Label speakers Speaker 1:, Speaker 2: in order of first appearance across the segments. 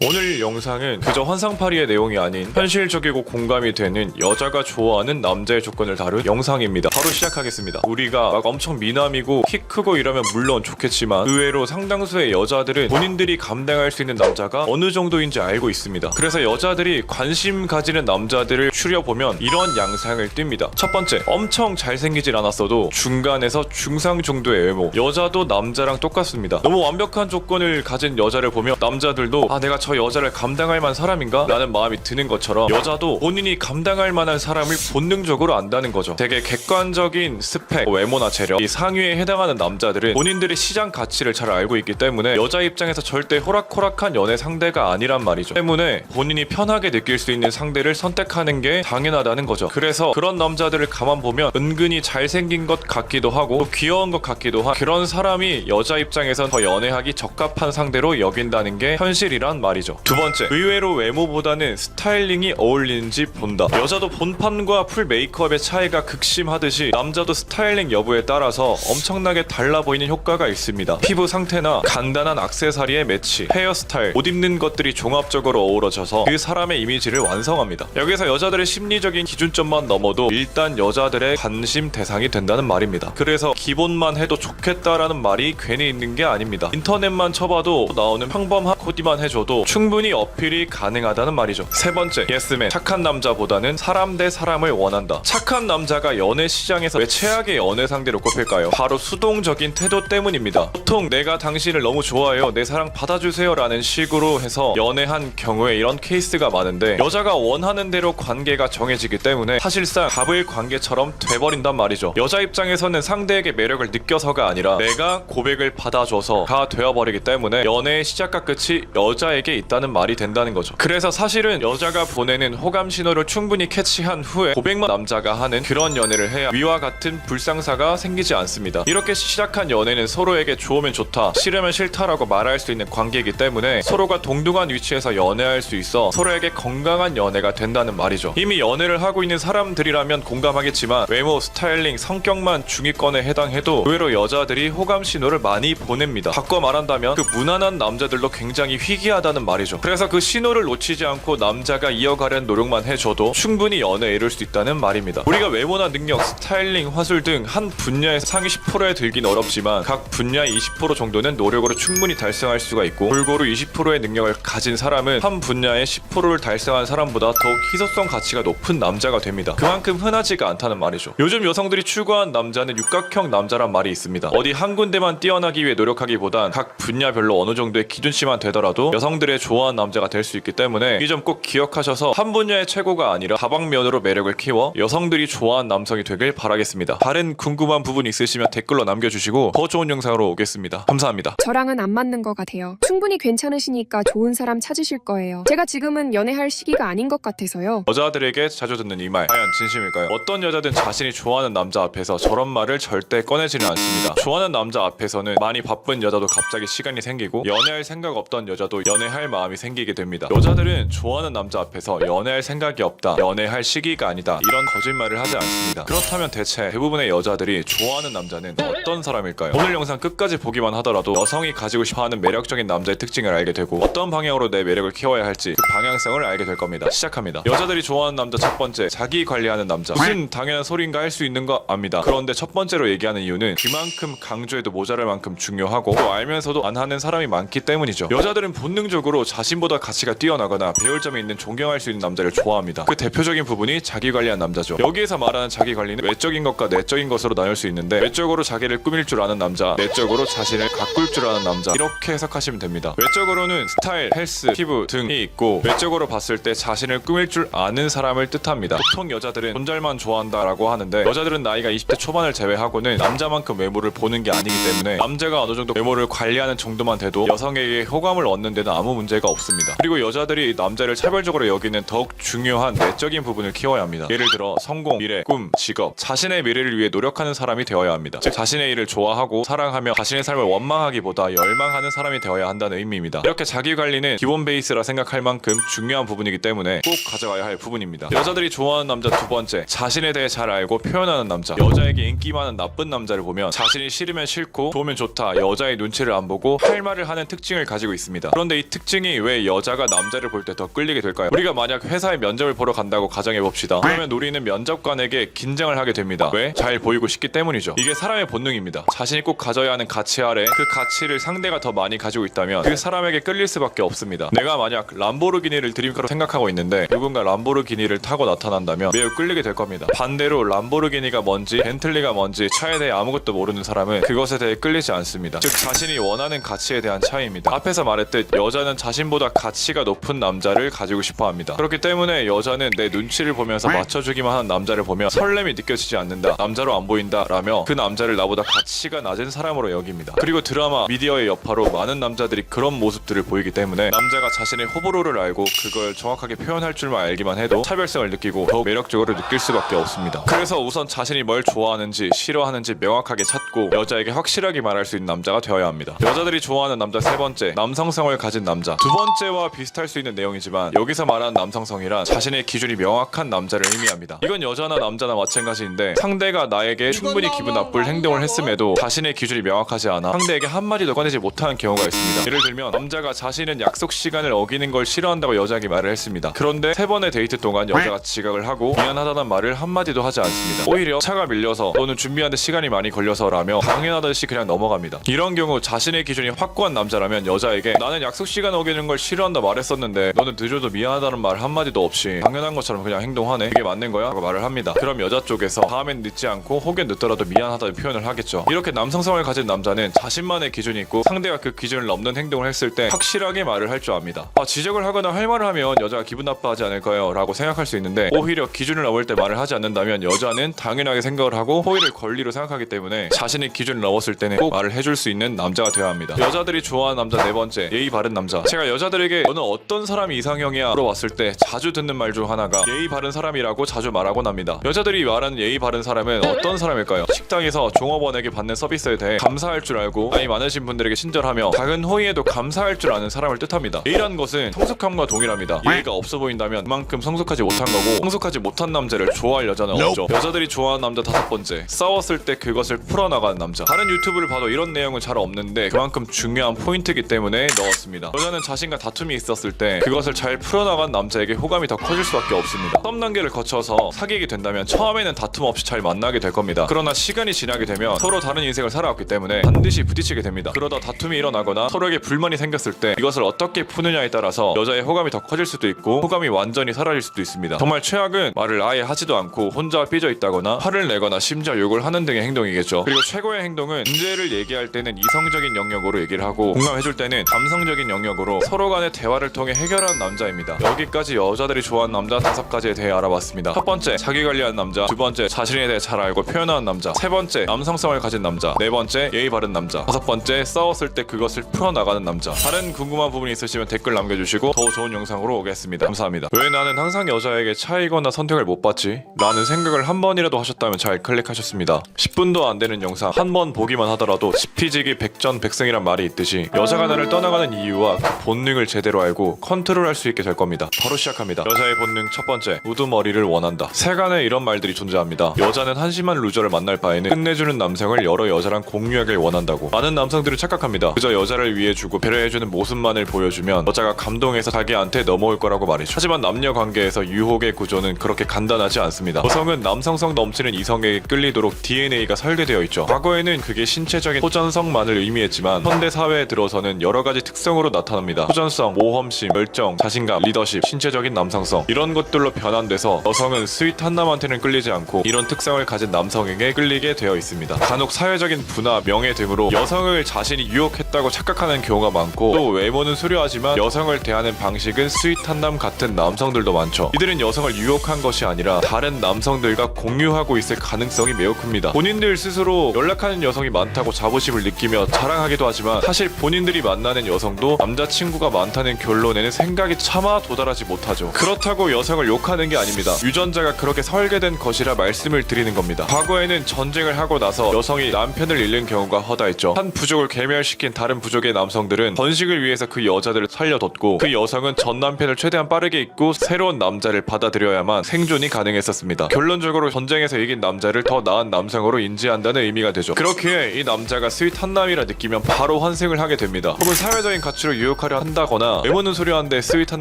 Speaker 1: 오늘 영상은 그저 환상파리의 내용이 아닌 현실적이고 공감이 되는 여자가 좋아하는 남자의 조건을 다룬 영상입니다. 바로 시작하겠습니다. 우리가 막 엄청 미남이고 키 크고 이러면 물론 좋겠지만 의외로 상당수의 여자들은 본인들이 감당할 수 있는 남자가 어느 정도인지 알고 있습니다. 그래서 여자들이 관심 가지는 남자들을 추려보면 이런 양상을 띱니다. 첫 번째, 엄청 잘생기진 않았어도 중간에서 중상 정도의 외모. 여자도 남자랑 똑같습니다. 너무 완벽한 조건을 가진 여자를 보면 남자들도 내가 저 여자를 감당할 만한 사람인가? 라는 마음이 드는 것처럼 여자도 본인이 감당할 만한 사람을 본능적으로 안다는 거죠. 되게 객관적인 스펙, 외모나 재력, 이 상위에 해당하는 남자들은 본인들의 시장 가치를 잘 알고 있기 때문에 여자 입장에서 절대 호락호락한 연애 상대가 아니란 말이죠. 때문에 본인이 편하게 느낄 수 있는 상대를 선택하는 게 당연하다는 거죠. 그래서 그런 남자들을 가만 보면 은근히 잘생긴 것 같기도 하고 또 귀여운 것 같기도 한 그런 사람이 여자 입장에선 더 연애하기 적합한 상대로 여긴다는 게 현실이란 말이죠. 두 번째, 의외로 외모보다는 스타일링이 어울리는지 본다. 여자도 본판과 풀 메이크업의 차이가 극심하듯이 남자도 스타일링 여부에 따라서 엄청나게 달라 보이는 효과가 있습니다. 피부 상태나 간단한 액세서리의 매치, 헤어스타일, 옷 입는 것들이 종합적으로 어우러져서 그 사람의 이미지를 완성합니다. 여기서 여자들의 심리적인 기준점만 넘어도 일단 여자들의 관심 대상이 된다는 말입니다. 그래서 기본만 해도 좋겠다라는 말이 괜히 있는 게 아닙니다. 인터넷만 쳐봐도 나오는 평범한 코디만 해줘도 충분히 어필이 가능하다는 말이죠. 세 번째, 예스맨. 착한 남자보다는 사람 대 사람을 원한다. 착한 남자가 연애 시장에서 왜 최악의 연애 상대로 꼽힐까요? 바로 수동적인 태도 때문입니다. 보통 내가 당신을 너무 좋아해요, 내 사랑 받아주세요 라는 식으로 해서 연애한 경우에 이런 케이스가 많은데 여자가 원하는 대로 관계가 정해지기 때문에 사실상 갑을 관계처럼 돼버린단 말이죠. 여자 입장에서는 상대에게 매력을 느껴서가 아니라 내가 고백을 받아줘서가 되어버리기 때문에 연애의 시작과 끝이 여자에게 있다는 말이 된다는 거죠. 그래서 사실은 여자가 보내는 호감 신호를 충분히 캐치한 후에 고백만 남자가 하는 그런 연애를 해야 위와 같은 불상사가 생기지 않습니다. 이렇게 시작한 연애는 서로에게 좋으면 좋다, 싫으면 싫다라고 말할 수 있는 관계이기 때문에 서로가 동등한 위치에서 연애할 수 있어 서로에게 건강한 연애가 된다는 말이죠. 이미 연애를 하고 있는 사람들이라면 공감하겠지만 외모, 스타일링, 성격만 중위권에 해당해도 의외로 여자들이 호감 신호를 많이 보냅니다. 바꿔 말한다면 그 무난한 남자들도 굉장히 희귀하다는 말이죠. 그래서 그 신호를 놓치지 않고 남자가 이어가려는 노력만 해줘도 충분히 연애에 이룰 수 있다는 말입니다. 우리가 외모나 능력, 스타일링, 화술 등 한 분야에서 상위 10%에 들긴 어렵지만 각 분야의 20% 정도는 노력으로 충분히 달성할 수가 있고 골고루 20%의 능력을 가진 사람은 한 분야의 10%를 달성한 사람보다 더욱 희소성 가치가 높은 남자가 됩니다. 그만큼 흔하지가 않다는 말이죠. 요즘 여성들이 추구한 남자는 육각형 남자란 말이 있습니다. 어디 한 군데만 뛰어나기 위해 노력하기보단 각 분야별로 어느 정도의 기준치만 되더라도 여성들의 좋아하는 남자가 될 수 있기 때문에 이 점 꼭 기억하셔서 한 분야의 최고가 아니라 다방면으로 매력을 키워 여성들이 좋아하는 남성이 되길 바라겠습니다. 다른 궁금한 부분 있으시면 댓글로 남겨주시고 더 좋은 영상으로 오겠습니다. 감사합니다.
Speaker 2: 저랑은 안 맞는 것 같아요. 충분히 괜찮으시니까 좋은 사람 찾으실 거예요. 제가 지금은 연애할 시기가 아닌 것 같아서요.
Speaker 1: 여자들에게 자주 듣는 이 말 과연 진심일까요? 어떤 여자든 자신이 좋아하는 남자 앞에서 저런 말을 절대 꺼내지는 않습니다. 좋아하는 남자 앞에서는 많이 바쁜 여자도 갑자기 시간이 생기고 연애할 생각 없던 여자도 연애할 마음이 생기게 됩니다. 여자들은 좋아하는 남자 앞에서 연애할 생각이 없다, 연애할 시기가 아니다 이런 거짓말을 하지 않습니다. 그렇다면 대체 대부분의 여자들이 좋아하는 남자는 어떤 사람일까요? 오늘 영상 끝까지 보기만 하더라도 여성이 가지고 싶어하는 매력적인 남자의 특징을 알게 되고 어떤 방향으로 내 매력을 키워야 할지 그 방향성을 알게 될 겁니다. 시작합니다. 여자들이 좋아하는 남자 첫 번째, 자기 관리하는 남자. 무슨 당연한 소리인가 할 수 있는 거 압니다. 그런데 첫 번째로 얘기하는 이유는 그만큼 강조해도 모자랄 만큼 중요하고 또 알면서도 안 하는 사람이 많기 때문이죠. 여자들은 본능적으로 자신보다 가치가 뛰어나거나 배울 점이 있는 존경할 수 있는 남자를 좋아합니다. 그 대표적인 부분이 자기 관리한 남자죠. 여기에서 말하는 자기 관리는 외적인 것과 내적인 것으로 나눌 수 있는데 외적으로 자기를 꾸밀 줄 아는 남자, 내적으로 자신을 가꿀 줄 아는 남자 이렇게 해석하시면 됩니다. 외적으로는 스타일, 헬스, 피부 등이 있고 외적으로 봤을 때 자신을 꾸밀 줄 아는 사람을 뜻합니다. 보통 여자들은 존잘만 좋아한다라고 하는데 여자들은 나이가 20대 초반을 제외하고는 남자만큼 외모를 보는 게 아니기 때문에 남자가 어느 정도 외모를 관리하는 정도만 돼도 여성에게 호감을 얻는 데는 아무 문제가 없습니다. 그리고 여자들이 남자를 차별적으로 여기는 더욱 중요한 내적인 부분을 키워야 합니다. 예를 들어 성공, 미래, 꿈, 직업, 자신의 미래를 위해 노력하는 사람이 되어야 합니다. 즉 자신의 일을 좋아하고 사랑하며 자신의 삶을 원망하기보다 열망하는 사람이 되어야 한다는 의미입니다. 이렇게 자기 관리는 기본 베이스라 생각할 만큼 중요한 부분이기 때문에 꼭 가져가야 할 부분입니다. 여자들이 좋아하는 남자 두 번째, 자신에 대해 잘 알고 표현하는 남자. 여자에게 인기 많은 나쁜 남자를 보면 자신이 싫으면 싫고 좋으면 좋다, 여자의 눈치를 안 보고 할 말을 하는 특징을 가지고 있습니다. 그런데 이 특징 특징이 왜 여자가 남자를 볼 때 더 끌리게 될까요? 우리가 만약 회사에 면접을 보러 간다고 가정해봅시다. 그러면 우리는 면접관에게 긴장을 하게 됩니다. 왜? 잘 보이고 싶기 때문이죠. 이게 사람의 본능입니다. 자신이 꼭 가져야 하는 가치 아래 그 가치를 상대가 더 많이 가지고 있다면 그 사람에게 끌릴 수밖에 없습니다. 내가 만약 람보르기니를 드림카로 생각하고 있는데 누군가 람보르기니를 타고 나타난다면 매우 끌리게 될 겁니다. 반대로 람보르기니가 뭔지 벤틀리가 뭔지 차에 대해 아무것도 모르는 사람은 그것에 대해 끌리지 않습니다. 즉 자신이 원하는 가치에 대한 차이입니다. 앞에서 말했듯 여자는 자신보다 가치가 높은 남자를 가지고 싶어 합니다. 그렇기 때문에 여자는 내 눈치를 보면서 맞춰주기만 하는 남자를 보면 설렘이 느껴지지 않는다, 남자로 안 보인다 라며 그 남자를 나보다 가치가 낮은 사람으로 여깁니다. 그리고 드라마, 미디어의 여파로 많은 남자들이 그런 모습들을 보이기 때문에 남자가 자신의 호불호를 알고 그걸 정확하게 표현할 줄만 알기만 해도 차별성을 느끼고 더욱 매력적으로 느낄 수밖에 없습니다. 그래서 우선 자신이 뭘 좋아하는지 싫어하는지 명확하게 찾고 여자에게 확실하게 말할 수 있는 남자가 되어야 합니다. 여자들이 좋아하는 남자 세 번째, 남성성을 가진 남자. 두 번째와 비슷할 수 있는 내용이지만 여기서 말하는 남성성이란 자신의 기준이 명확한 남자를 의미합니다. 이건 여자나 남자나 마찬가지인데 상대가 나에게 충분히 기분 나쁠 행동을 했음에도 자신의 기준이 명확하지 않아 상대에게 한마디도 꺼내지 못하는 경우가 있습니다. 예를 들면 남자가 자신은 약속 시간을 어기는 걸 싫어한다고 여자에게 말을 했습니다. 그런데 세 번의 데이트 동안 여자가 지각을 하고 미안하다는 말을 한마디도 하지 않습니다. 오히려 차가 밀려서 또는 준비하는데 시간이 많이 걸려서라며 당연하듯이 그냥 넘어갑니다. 이런 경우 자신의 기준이 확고한 남자라면 여자에게 나는 약속 시간 어기는 걸 싫어한다 말했었는데 너는 늦어도 미안하다는 말 한마디도 없이 당연한 것처럼 그냥 행동하네, 이게 맞는 거야? 라고 말을 합니다. 그럼 여자 쪽에서 다음엔 늦지 않고 혹은 늦더라도 미안하다는 표현을 하겠죠. 이렇게 남성성을 가진 남자는 자신만의 기준이 있고 상대가 그 기준을 넘는 행동을 했을 때 확실하게 말을 할 줄 압니다. 지적을 하거나 할 말을 하면 여자가 기분 나빠하지 않을까요? 라고 생각할 수 있는데 오히려 기준을 넘을 때 말을 하지 않는다면 여자는 당연하게 생각을 하고 호의를 권리로 생각하기 때문에 자신의 기준을 넘었을 때는 꼭 말을 해줄 수 있는 남자가 되어야 합니다. 여자들이 좋아하는 남자 네 번째, 예의 바른 남자. 제가 여자들에게 너는 어떤 사람이 이상형이야? 물어봤을 때 자주 듣는 말 중 하나가 예의 바른 사람이라고 자주 말하곤 합니다. 여자들이 말하는 예의 바른 사람은 어떤 사람일까요? 식당에서 종업원에게 받는 서비스에 대해 감사할 줄 알고 나이 많으신 분들에게 친절하며 작은 호의에도 감사할 줄 아는 사람을 뜻합니다. 예의란 것은 성숙함과 동일합니다. 예의가 없어 보인다면 그만큼 성숙하지 못한 거고 성숙하지 못한 남자를 좋아할 여자는 없죠. 여자들이 좋아하는 남자 다섯 번째, 싸웠을 때 그것을 풀어나가는 남자. 다른 유튜브를 봐도 이런 내용은 잘 없는데 그만큼 중요한 포인트이기 때문에 넣었습니다. 여자는 자신과 다툼이 있었을 때 그것을 잘 풀어나간 남자에게 호감이 더 커질 수밖에 없습니다. 썸 단계를 거쳐서 사귀게 된다면 처음에는 다툼 없이 잘 만나게 될 겁니다. 그러나 시간이 지나게 되면 서로 다른 인생을 살아왔기 때문에 반드시 부딪히게 됩니다. 그러다 다툼이 일어나거나 서로에게 불만이 생겼을 때 이것을 어떻게 푸느냐에 따라서 여자의 호감이 더 커질 수도 있고 호감이 완전히 사라질 수도 있습니다. 정말 최악은 말을 아예 하지도 않고 혼자 삐져 있다거나 화를 내거나 심지어 욕을 하는 등의 행동이겠죠. 그리고 최고의 행동은 문제를 얘기할 때는 이성적인 영역으로 얘기를 하고 공감해줄 때는 감성적인 영역으로 서로 간의 대화를 통해 해결하는 남자입니다. 여기까지 여자들이 좋아하는 남자 5가지에 대해 알아봤습니다. 첫 번째, 자기 관리하는 남자. 두 번째, 자신에 대해 잘 알고 표현하는 남자. 세 번째, 남성성을 가진 남자. 네 번째, 예의 바른 남자. 다섯 번째, 싸웠을 때 그것을 풀어나가는 남자. 다른 궁금한 부분이 있으시면 댓글 남겨주시고 더 좋은 영상으로 오겠습니다. 감사합니다. 왜 나는 항상 여자에게 차이거나 선택을 못 받지? 라는 생각을 한 번이라도 하셨다면 잘 클릭하셨습니다. 10분도 안 되는 영상 한 번 보기만 하더라도 지피지기 백전백승이란 말이 있듯이 여자가 나를 떠나가는 이유와 그 본능을 제대로 알고 컨트롤할 수 있게 될 겁니다. 바로 시작합니다. 여자의 본능 첫 번째, 우두머리를 원한다. 세간에 이런 말들이 존재합니다. 여자는 한심한 루저를 만날 바에는 끝내주는 남성을 여러 여자랑 공유하길 원한다고. 많은 남성들은 착각합니다. 그저 여자를 위해주고 배려해주는 모습만을 보여주면 여자가 감동해서 자기한테 넘어올 거라고 말이죠. 하지만 남녀 관계에서 유혹의 구조는 그렇게 간단하지 않습니다. 여성은 남성성 넘치는 이성에게 끌리도록 DNA가 설계되어 있죠. 과거에는 그게 신체적인 호전성만을 의미했지만 현대 사회에 들어서는 여러 가지 특성으로 나타납니다. 호전성, 모험심, 열정, 자신감, 리더십, 신체적인 남성성, 이런 것들로 변환돼서 여성은 스윗한 남한테는 끌리지 않고 이런 특성을 가진 남성에게 끌리게 되어 있습니다. 간혹 사회적인 부나 명예 등으로 여성을 자신이 유혹했다고 착각하는 경우가 많고 또 외모는 수려하지만 여성을 대하는 방식은 스윗한 남 같은 남성들도 많죠. 이들은 여성을 유혹한 것이 아니라 다른 남성들과 공유하고 있을 가능성이 매우 큽니다. 본인들 스스로 연락하는 여성이 많다고 자부심을 느끼며 자랑하기도 하지만 사실 본인들이 만나는 여성도 남자친구가 많다는 결론에는 생각이 차마 도달하지 못하죠. 그렇다고 여성을 욕하는 게 아닙니다. 유전자가 그렇게 설계된 것이라 말씀을 드리는 겁니다. 과거에는 전쟁을 하고 나서 여성이 남편을 잃는 경우가 허다했죠. 한 부족을 괴멸시킨 다른 부족의 남성들은 번식을 위해서 그 여자들을 살려뒀고 그 여성은 전 남편을 최대한 빠르게 잊고 새로운 남자를 받아들여야만 생존이 가능했었습니다. 결론적으로 전쟁에서 이긴 남자를 더 나은 남성으로 인지한다는 의미가 되죠. 그렇기에 이 남자가 스윗한 남이라 느끼면 바로 환생을 하게 됩니다. 혹은 사회적인 가치로 유혹 역할을 한다거나 외모는 소려한데 스윗한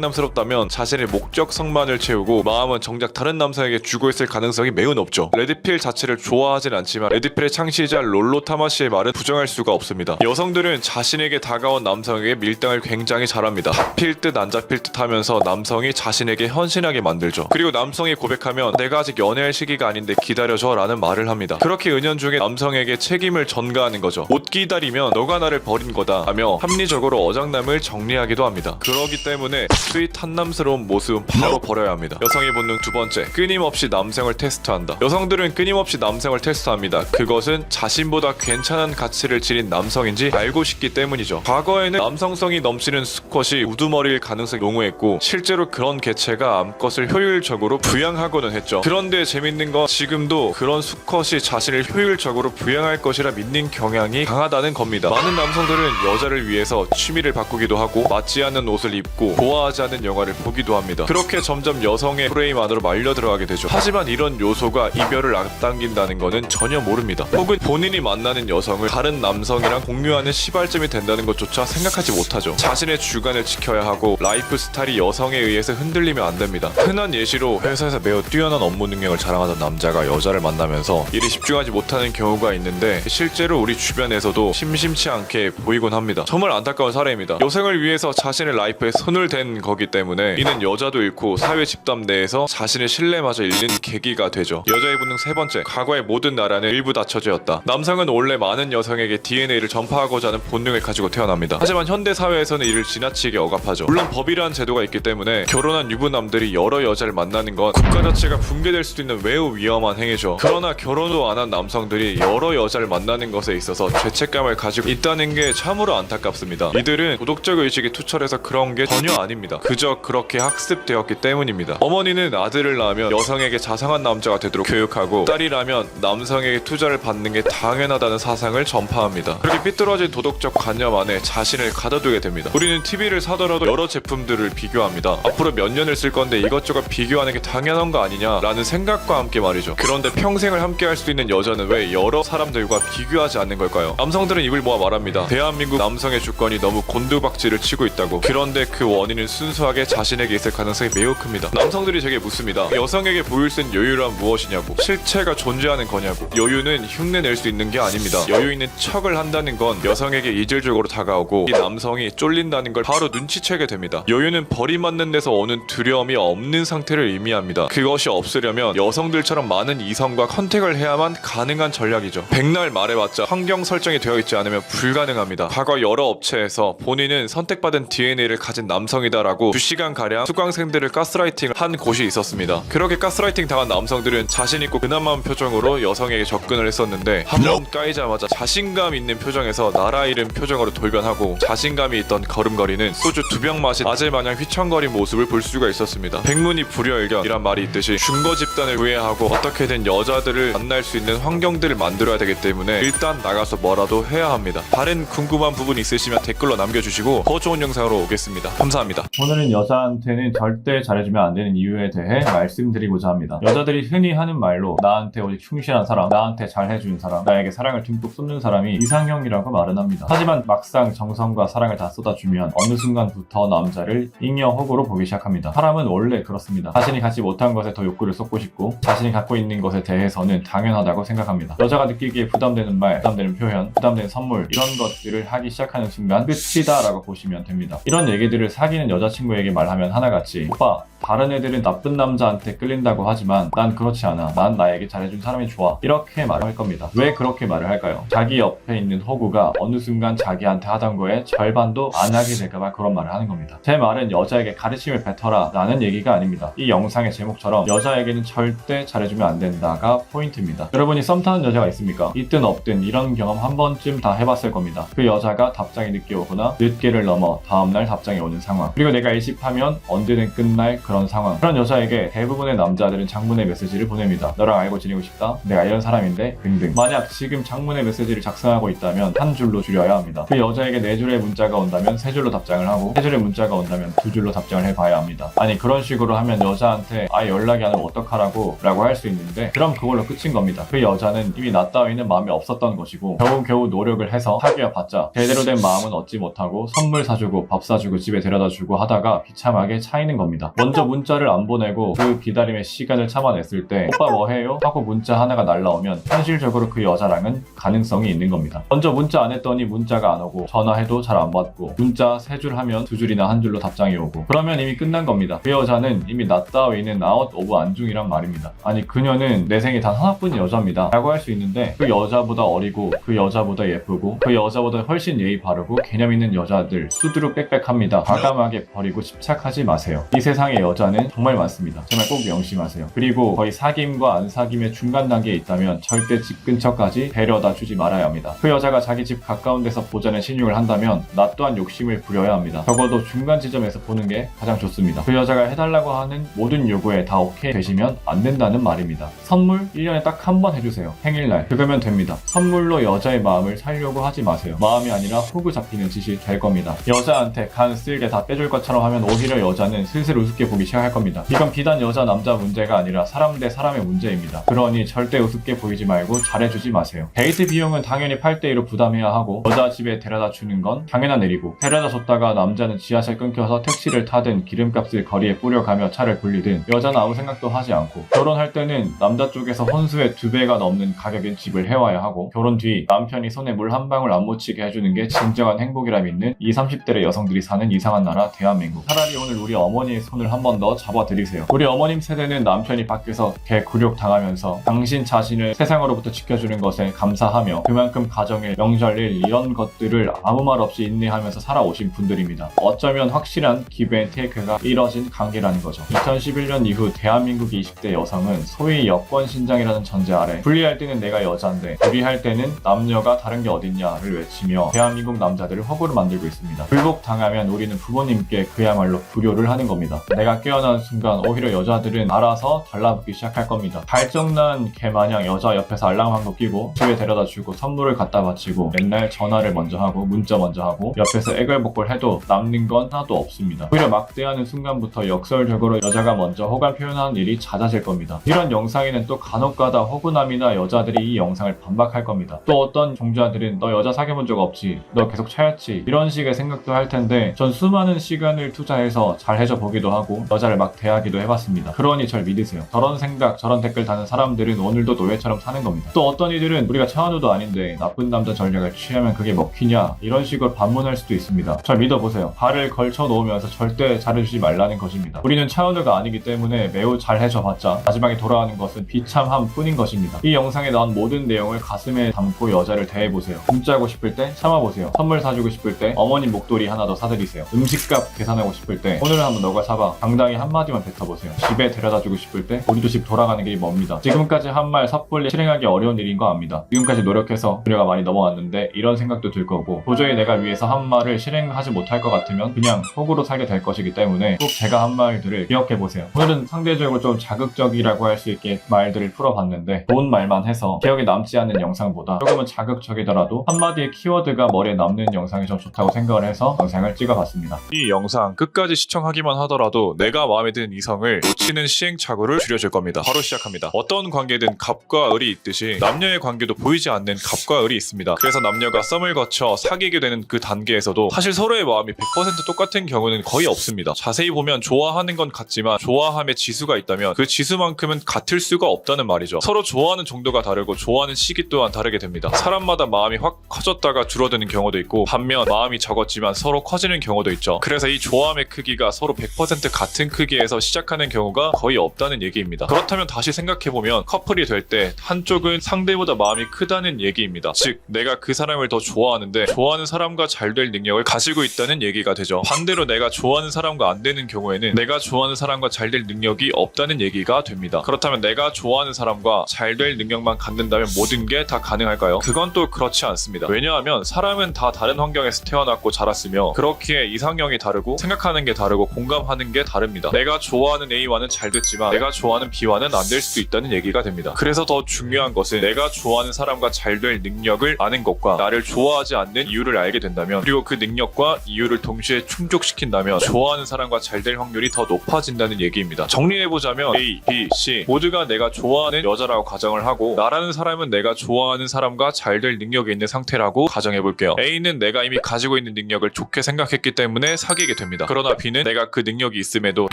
Speaker 1: 남스럽다면 자신의 목적성만을 채우고 마음은 정작 다른 남성에게 주고 있을 가능성이 매우 높죠. 레드필 자체를 좋아하진 않지만 레드필의 창시자 롤로 타마시의 말은 부정할 수가 없습니다. 여성들은 자신에게 다가온 남성에게 밀당을 굉장히 잘합니다. 잡힐 듯 안 잡힐 듯 하면서 남성이 자신에게 헌신하게 만들죠. 그리고 남성이 고백하면 내가 아직 연애할 시기가 아닌데 기다려줘 라는 말을 합니다. 그렇게 은연중에 남성에게 책임을 전가하는 거죠. 못 기다리면 너가 나를 버린 거다 하며 합리적으로 어장남을 정리하기도 합니다. 그러기 때문에 스윗 한남스러운 모습은 바로 버려야 합니다. 여성의 본능 두 번째, 끊임없이 남성을 테스트한다. 여성들은 끊임없이 남성을 테스트합니다. 그것은 자신보다 괜찮은 가치를 지닌 남성인지 알고 싶기 때문이죠. 과거에는 남성성이 넘치는 수컷이 우두머리일 가능성이 농후했고 실제로 그런 개체가 암컷을 효율적으로 부양하고는 했죠. 그런데 재밌는 건 지금도 그런 수컷이 자신을 효율적으로 부양할 것이라 믿는 경향이 강하다는 겁니다. 많은 남성들은 여자를 위해서 취미를 바꾸기도 하고 맞지 않는 옷을 입고 좋아하지 않는 영화를 보기도 합니다. 그렇게 점점 여성의 프레임 안으로 말려 들어가게 되죠. 하지만 이런 요소가 이별을 앞당긴다는 거는 전혀 모릅니다. 혹은 본인이 만나는 여성을 다른 남성이랑 공유하는 시발점이 된다는 것조차 생각하지 못하죠. 자신의 주관을 지켜야 하고 라이프 스타일이 여성에 의해서 흔들리면 안 됩니다. 흔한 예시로 회사에서 매우 뛰어난 업무 능력을 자랑하던 남자가 여자를 만나면서 일에 집중하지 못하는 경우가 있는데 실제로 우리 주변에서도 심심치 않게 보이곤 합니다. 정말 안타까운 사례입니다. 여성을 위해서 자신의 라이프에 손을 댄 거기 때문에 이는 여자도 잃고 사회 집단 내에서 자신의 신뢰마저 잃는 계기가 되죠. 여자의 본능 세 번째, 과거의 모든 나라는 일부 다처제였다. 남성은 원래 많은 여성에게 DNA를 전파하고자 하는 본능을 가지고 태어납니다. 하지만 현대 사회에서는 이를 지나치게 억압하죠. 물론 법이라는 제도가 있기 때문에 결혼한 유부남들이 여러 여자를 만나는 건 국가 자체가 붕괴될 수도 있는 매우 위험한 행위죠. 그러나 결혼도 안 한 남성들이 여러 여자를 만나는 것에 있어서 죄책감을 가지고 있다는 게 참으로 안타깝습니다. 이들은 도덕적 의식이 투철해서 그런 게 전혀 아닙니다. 그저 그렇게 학습되었기 때문입니다. 어머니는 아들을 낳으면 여성에게 자상한 남자가 되도록 교육하고 딸이라면 남성에게 투자를 받는 게 당연하다는 사상을 전파합니다. 그렇게 삐뚤어진 도덕적 관념 안에 자신을 가둬두게 됩니다. 우리는 TV를 사더라도 여러 제품들을 비교합니다. 앞으로 몇 년을 쓸 건데 이것저것 비교하는 게 당연한 거 아니냐라는 생각과 함께 말이죠. 그런데 평생을 함께 할 수 있는 여자는 왜 여러 사람들과 비교하지 않는 걸까요? 남성들은 입을 모아 말합니다. 대한민국 남성의 주권이 너무 곤두박질을 치고 있다고. 그런데 그 원인은 순수하게 자신에게 있을 가능성이 매우 큽니다. 남성들이 제게 묻습니다. 여성에게 보일 수 있는 여유란 무엇이냐고. 실체가 존재하는 거냐고. 여유는 흉내낼 수 있는 게 아닙니다. 여유 있는 척을 한다는 건 여성에게 이질적으로 다가오고 이 남성이 쫄린다는 걸 바로 눈치채게 됩니다. 여유는 버림받는 데서 오는 두려움이 없는 상태를 의미합니다. 그것이 없으려면 여성들처럼 많은 이성과 컨택을 해야만 가능한 전략이죠. 백날 말해봤자 환경 설정이 되어 있지 않으면 불가능합니다. 과거 여러 업체에서 본인은 선택받은 DNA를 가진 남성이다라고 2시간가량 수강생들을 가스라이팅을 한 곳이 있었습니다. 그렇게 가스라이팅 당한 남성들은 자신있고 근엄한 표정으로 여성에게 접근을 했었는데 한 번 까이자마자 자신감 있는 표정에서 나라 잃은 표정으로 돌변하고 자신감이 있던 걸음걸이는 소주 2병 마신 아재 마냥 휘청거린 모습을 볼 수가 있었습니다. 백문이 불여일견이란 말이 있듯이 중거 집단을 구애하고 어떻게든 여자들을 만날 수 있는 환경들을 만들어야 되기 때문에 일단 나가서 뭐라도 해야 합니다. 다른 궁금한 부분 있으시면 댓글로 남겨주시고 더 좋은 영상으로 오겠습니다. 감사합니다.
Speaker 3: 오늘은 여자한테는 절대 잘해주면 안 되는 이유에 대해 말씀드리고자 합니다. 여자들이 흔히 하는 말로 나한테 오직 충실한 사람, 나한테 잘해주는 사람, 나에게 사랑을 듬뿍 쏟는 사람이 이상형이라고 말은 합니다. 하지만 막상 정성과 사랑을 다 쏟아주면 어느 순간부터 남자를 잉여 호구로 보기 시작합니다. 사람은 원래 그렇습니다. 자신이 갖지 못한 것에 더 욕구를 쏟고 싶고 자신이 갖고 있는 것에 대해서는 당연하다고 생각합니다. 여자가 느끼기에 부담되는 말, 부담되는 표현, 부담되는 선물 이런 것들을 하기 시작하는 순간 끝이다 라고 보시면 됩니다. 이런 얘기들을 사귀는 여자친구에게 말하면 하나같이 오빠 다른 애들은 나쁜 남자한테 끌린다고 하지만 난 그렇지 않아. 난 나에게 잘해준 사람이 좋아. 이렇게 말을 할 겁니다. 왜 그렇게 말을 할까요? 자기 옆에 있는 호구가 어느 순간 자기한테 하던 거에 절반도 안 하게 될까봐 그런 말을 하는 겁니다. 제 말은 여자에게 가르침을 뱉어라 라는 얘기가 아닙니다. 이 영상의 제목처럼 여자에게는 절대 잘해주면 안 된다가 포인트입니다. 여러분이 썸 타는 여자가 있습니까? 있든 없든 이런 경험 한 번쯤 다 해봤을 겁니다. 그 여자가 답장이 늦게 오거나 늦게를 넘어 다음날 답장이 오는 상황. 그리고 내가 일식하면 언제든 끝날 그런 상황. 그런 여자에게 대부분의 남자들은 장문의 메시지를 보냅니다. 너랑 알고 지내고 싶다. 내가 이런 사람인데 등등. 만약 지금 장문의 메시지를 작성하고 있다면 한 줄로 줄여야 합니다. 그 여자에게 4줄의 문자가 온다면 3줄로 답장을 하고 3줄의 문자가 온다면 2줄로 답장을 해봐야 합니다. 아니 그런 식으로 하면 여자한테 아예 연락이 안 오면 어떡하라고 라고 할 수 있는데 그럼 그걸로 끝인 겁니다. 그 여자는 이미 나 따위는 마음이 없었던 것이고 겨우겨우 노력을 해서 사귀어봤자 제대로 된 마음은 얻지 못하고 선물 사주고 밥 사주고 집에 데려다주고 하다가 비참하게 차이는 겁니다. 먼저 문자를 안 보내고 그 기다림의 시간을 참아냈을 때 오빠 뭐해요? 하고 문자 하나가 날라오면 현실적으로 그 여자랑은 가능성이 있는 겁니다. 먼저 문자 안 했더니 문자가 안 오고 전화해도 잘 안 받고 문자 3줄 하면 2줄이나 1줄로 답장이 오고 그러면 이미 끝난 겁니다. 그 여자는 이미 나 따위는 아웃 오브 안중이란 말입니다. 아니 그녀는 내 생에 단 하나뿐인 여자입니다 라고 할 수 있는데 그 여자보다 어리고 그 여자보다 예쁘고 그 여자보다 훨씬 예의 바르고 개념 있는 여자들 수두룩 빽빽합니다. 과감하게 버리고 집착하지 마세요. 이 세상에 여자는 정말 많습니다. 제발 꼭 명심하세요. 그리고 거의 사귐과 안 사귐의 중간 단계에 있다면 절대 집 근처까지 데려다 주지 말아야 합니다. 그 여자가 자기 집 가까운 데서 보자는 신용을 한다면 나 또한 욕심을 부려야 합니다. 적어도 중간 지점에서 보는 게 가장 좋습니다. 그 여자가 해달라고 하는 모든 요구에 다 오케이 되시면 안 된다는 말입니다. 선물 1년에 딱 한 번 해주세요. 생일날 그거면 됩니다. 선물로 여자의 마음을 살려고 하지 마세요. 마음이 아니라 호구 잡히는 짓이 될 겁니다. 여자한테 간 쓸게 다 빼줄 것처럼 하면 오히려 여자는 슬슬 우습게 보기 시작할 겁니다. 이건 비단 여자 남자 문제가 아니라 사람 대 사람의 문제입니다. 그러니 절대 우습게 보이지 말고 잘해주지 마세요. 데이트 비용은 당연히 8대2로 부담해야 하고 여자 집에 데려다 주는 건 당연한 일이고 데려다 줬다가 남자는 지하철 끊겨서 택시를 타든 기름값을 거리에 뿌려가며 차를 굴리든 여자는 아무 생각도 하지 않고 결혼할 때는 남자 쪽에서 혼수의 2배가 넘는 가격인 집을 해와야 하고 결혼 뒤 남편이 손에 물 한 방울 안 묻히게 해주는 게 진정한 행복이라 믿는 20, 30대의 여성들이 사는 이상한 나라 대한민국. 차라리 오늘 우리 어머니의 손을 한 번 더 잡아드리세요. 우리 어머님 세대는 남편이 밖에서 개굴욕 당하면서 당신 자신을 세상으로부터 지켜주는 것에 감사하며 그만큼 가정일, 명절일 이런 것들을 아무 말 없이 인내하면서 살아오신 분들입니다. 어쩌면 확실한 기브앤테이크가 이뤄진 관계라는 거죠. 2011년 이후 대한민국 20대 여성은 소위 여권 신장이라는 전제 아래 분리할 때는 내가 여잔데 불리할 때는 남녀가 다른 게 어딨냐를 외치며 대한민국 남자들을 허구로 만들고 있습니다. 불복당하면 우리는 부모님께 그야말로 불효를 하는 겁니다. 내가 깨어난 순간 오히려 여자들은 알아서 달라붙기 시작할 겁니다. 발정난 개마냥 여자 옆에서 알람한거 끼고 집에 데려다 주고 선물을 갖다 바치고 맨날 전화를 먼저 하고 문자 먼저 하고 옆에서 애걸복걸 해도 남는 건 하나도 없습니다. 오히려 막대하는 순간부터 역설적으로 여자가 먼저 호감 표현하는 일이 잦아질 겁니다. 이런 영상에는 또 간혹가다 호구남이나 여자들이 이 영상을 반박할 겁니다. 또 어떤 종자들은 너 여자 사귀어본 적 없지? 너 계속 차였지? 이런 식의 생각도 할 텐데 전 수많은 시간을 투자해서 잘 해줘 보기도 하고 여자를 막 대하기도 해봤습니다. 그러니 절 믿으세요. 저런 생각, 저런 댓글 다는 사람들은 오늘도 노예처럼 사는 겁니다. 또 어떤 이들은 우리가 차은우도 아닌데 나쁜 남자 전략을 취하면 그게 먹히냐? 이런 식으로 반문할 수도 있습니다. 절 믿어보세요. 발을 걸쳐 놓으면서 절대 잘해주지 말라는 것입니다. 우리는 차은우가 아니기 때문에 매우 잘 해줘봤자 마지막에 돌아가는 것은 비참함 뿐인 것입니다. 이 영상에 나온 모든 내용을 가슴에 담고 여자를 대해보세요. 문자하고 싶을 때 참아보세요. 선물 사주고 싶을 때 어머님 목도리 하나 더 사드리세요. 음식값 계산하고 싶을 때 오늘은 한번 너가 사봐. 당당히 한마디만 뱉어보세요. 집에 데려다주고 싶을 때 우리도 집 돌아가는 길이 멉니다. 지금까지 한 말 섣불리 실행하기 어려운 일인 거 압니다. 지금까지 노력해서 그녀가 많이 넘어왔는데 이런 생각도 들 거고 도저히 내가 위해서 한 말을 실행하지 못할 것 같으면 그냥 속으로 살게 될 것이기 때문에 꼭 제가 한 말들을 기억해보세요. 오늘은 상대적으로 좀 자극적이라고 할 수 있게 말들을 풀어봤는데 좋은 말만 해서 기억에 남지 않는 영상보다 조금은 자극적이더라도 한마디의 키워드가 머리에 남는 영상이 좀 좋다고 생각을 해서 영상을 찍어봤습니다.
Speaker 1: 이 영상 끝까지 시청하기만 하더라도 내가 마음에 드는 이성을 놓치는 시행착오를 줄여줄 겁니다. 바로 시작합니다. 어떤 관계든 갑과 을이 있듯이 남녀의 관계도 보이지 않는 갑과 을이 있습니다. 그래서 남녀가 썸을 거쳐 사귀게 되는 그 단계에서도 사실 서로의 마음이 100% 똑같은 경우는 거의 없습니다. 자세히 보면 좋아하는 건 같지만 좋아함의 지수가 있다면 그 지수만큼은 같을 수가 없다는 말이죠. 서로 좋아하는 정도가 다르고 좋아하는 시기 또한 다르게 됩니다. 사람마다 마음이 확 커졌다가 줄어드는 경우도 있고 반면 마음이 적었지만 서로 커지는 경우도 있죠. 그래서 이 좋아함의 크기가 서로 100% 같은 크기에서 시작하는 경우가 거의 없다는 얘기입니다. 그렇다면 다시 생각해보면 커플이 될 때 한쪽은 상대보다 마음이 크다는 얘기입니다. 즉 내가 그 사람을 더 좋아하는데 좋아하는 사람과 잘 될 능력을 가지고 있다는 얘기가 되죠. 반대로 내가 좋아하는 사람과 안 되는 경우에는 내가 좋아하는 사람과 잘 될 능력이 없다는 얘기가 됩니다. 그렇다면 내가 좋아하는 사람과 잘 될 능력만 갖는다면 모든 게 다 가능할까요? 그건 또 그렇지 않습니다. 왜냐하면 사람은 다 다른 환경에서 태어났고 자랐으며 그렇기에 이상형이 다르고 생각하는 게 다르고 공감하는 게 다르고 다릅니다. 내가 좋아하는 A와는 잘 됐지만 내가 좋아하는 B와는 안 될 수도 있다는 얘기가 됩니다. 그래서 더 중요한 것은 내가 좋아하는 사람과 잘 될 능력을 아는 것과 나를 좋아하지 않는 이유를 알게 된다면, 그리고 그 능력과 이유를 동시에 충족시킨다면 좋아하는 사람과 잘 될 확률이 더 높아진다는 얘기입니다. 정리해보자면 A, B, C 모두가 내가 좋아하는 여자라고 가정을 하고, 나라는 사람은 내가 좋아하는 사람과 잘 될 능력이 있는 상태라고 가정해볼게요. A는 내가 이미 가지고 있는 능력을 좋게 생각했기 때문에 사귀게 됩니다. 그러나 B는 내가 그 능력이 있음에도